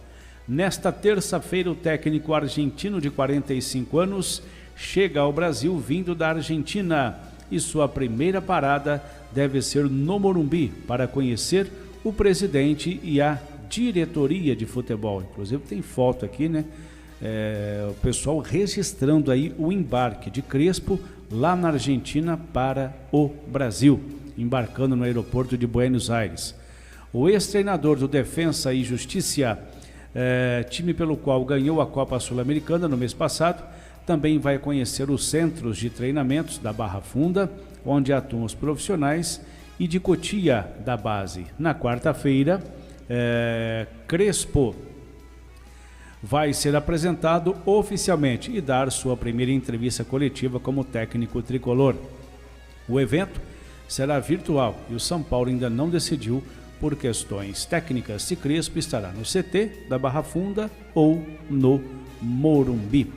Nesta terça-feira, o técnico argentino de 45 anos chega ao Brasil vindo da Argentina e sua primeira parada deve ser no Morumbi para conhecer o presidente e a diretoria de futebol. Inclusive tem foto aqui, né? O pessoal registrando aí o embarque de Crespo lá na Argentina para o Brasil, embarcando no aeroporto de Buenos Aires. O ex-treinador do Defensa e Justiça, time pelo qual ganhou a Copa Sul-Americana no mês passado, também vai conhecer os centros de treinamentos da Barra Funda, onde atuam os profissionais, e de Cotia, da base. Na quarta-feira, Crespo vai ser apresentado oficialmente e dar sua primeira entrevista coletiva como técnico tricolor. O evento será virtual e o São Paulo ainda não decidiu, por questões técnicas, se Crespo estará no CT da Barra Funda ou no Morumbi.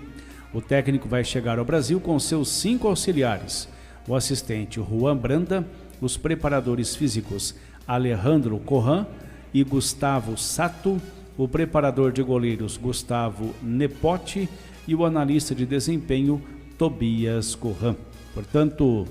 O técnico vai chegar ao Brasil com seus 5 auxiliares: o assistente Juan Branda, os preparadores físicos Alejandro Corran e Gustavo Sato, o preparador de goleiros Gustavo Nepote e o analista de desempenho Tobias Corran. Portanto,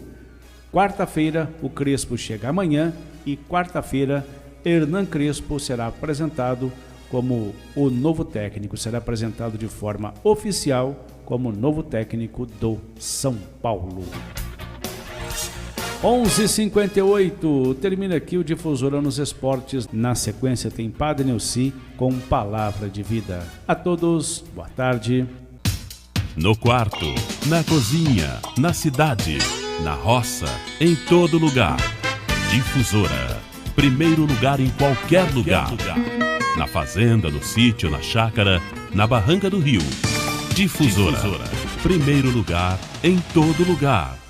quarta-feira o Crespo chega amanhã e quarta-feira Hernan Crespo será apresentado como o novo técnico, será apresentado de forma oficial como novo técnico do São Paulo. 11h58, termina aqui o Difusora nos Esportes. Na sequência tem Padre Neuci com Palavra de Vida. A todos, boa tarde. No quarto, na cozinha, na cidade, na roça, em todo lugar. Difusora. Primeiro lugar em qualquer lugar. Na fazenda, no sítio, na chácara, na barranca do rio. Difusora. Primeiro lugar em todo lugar.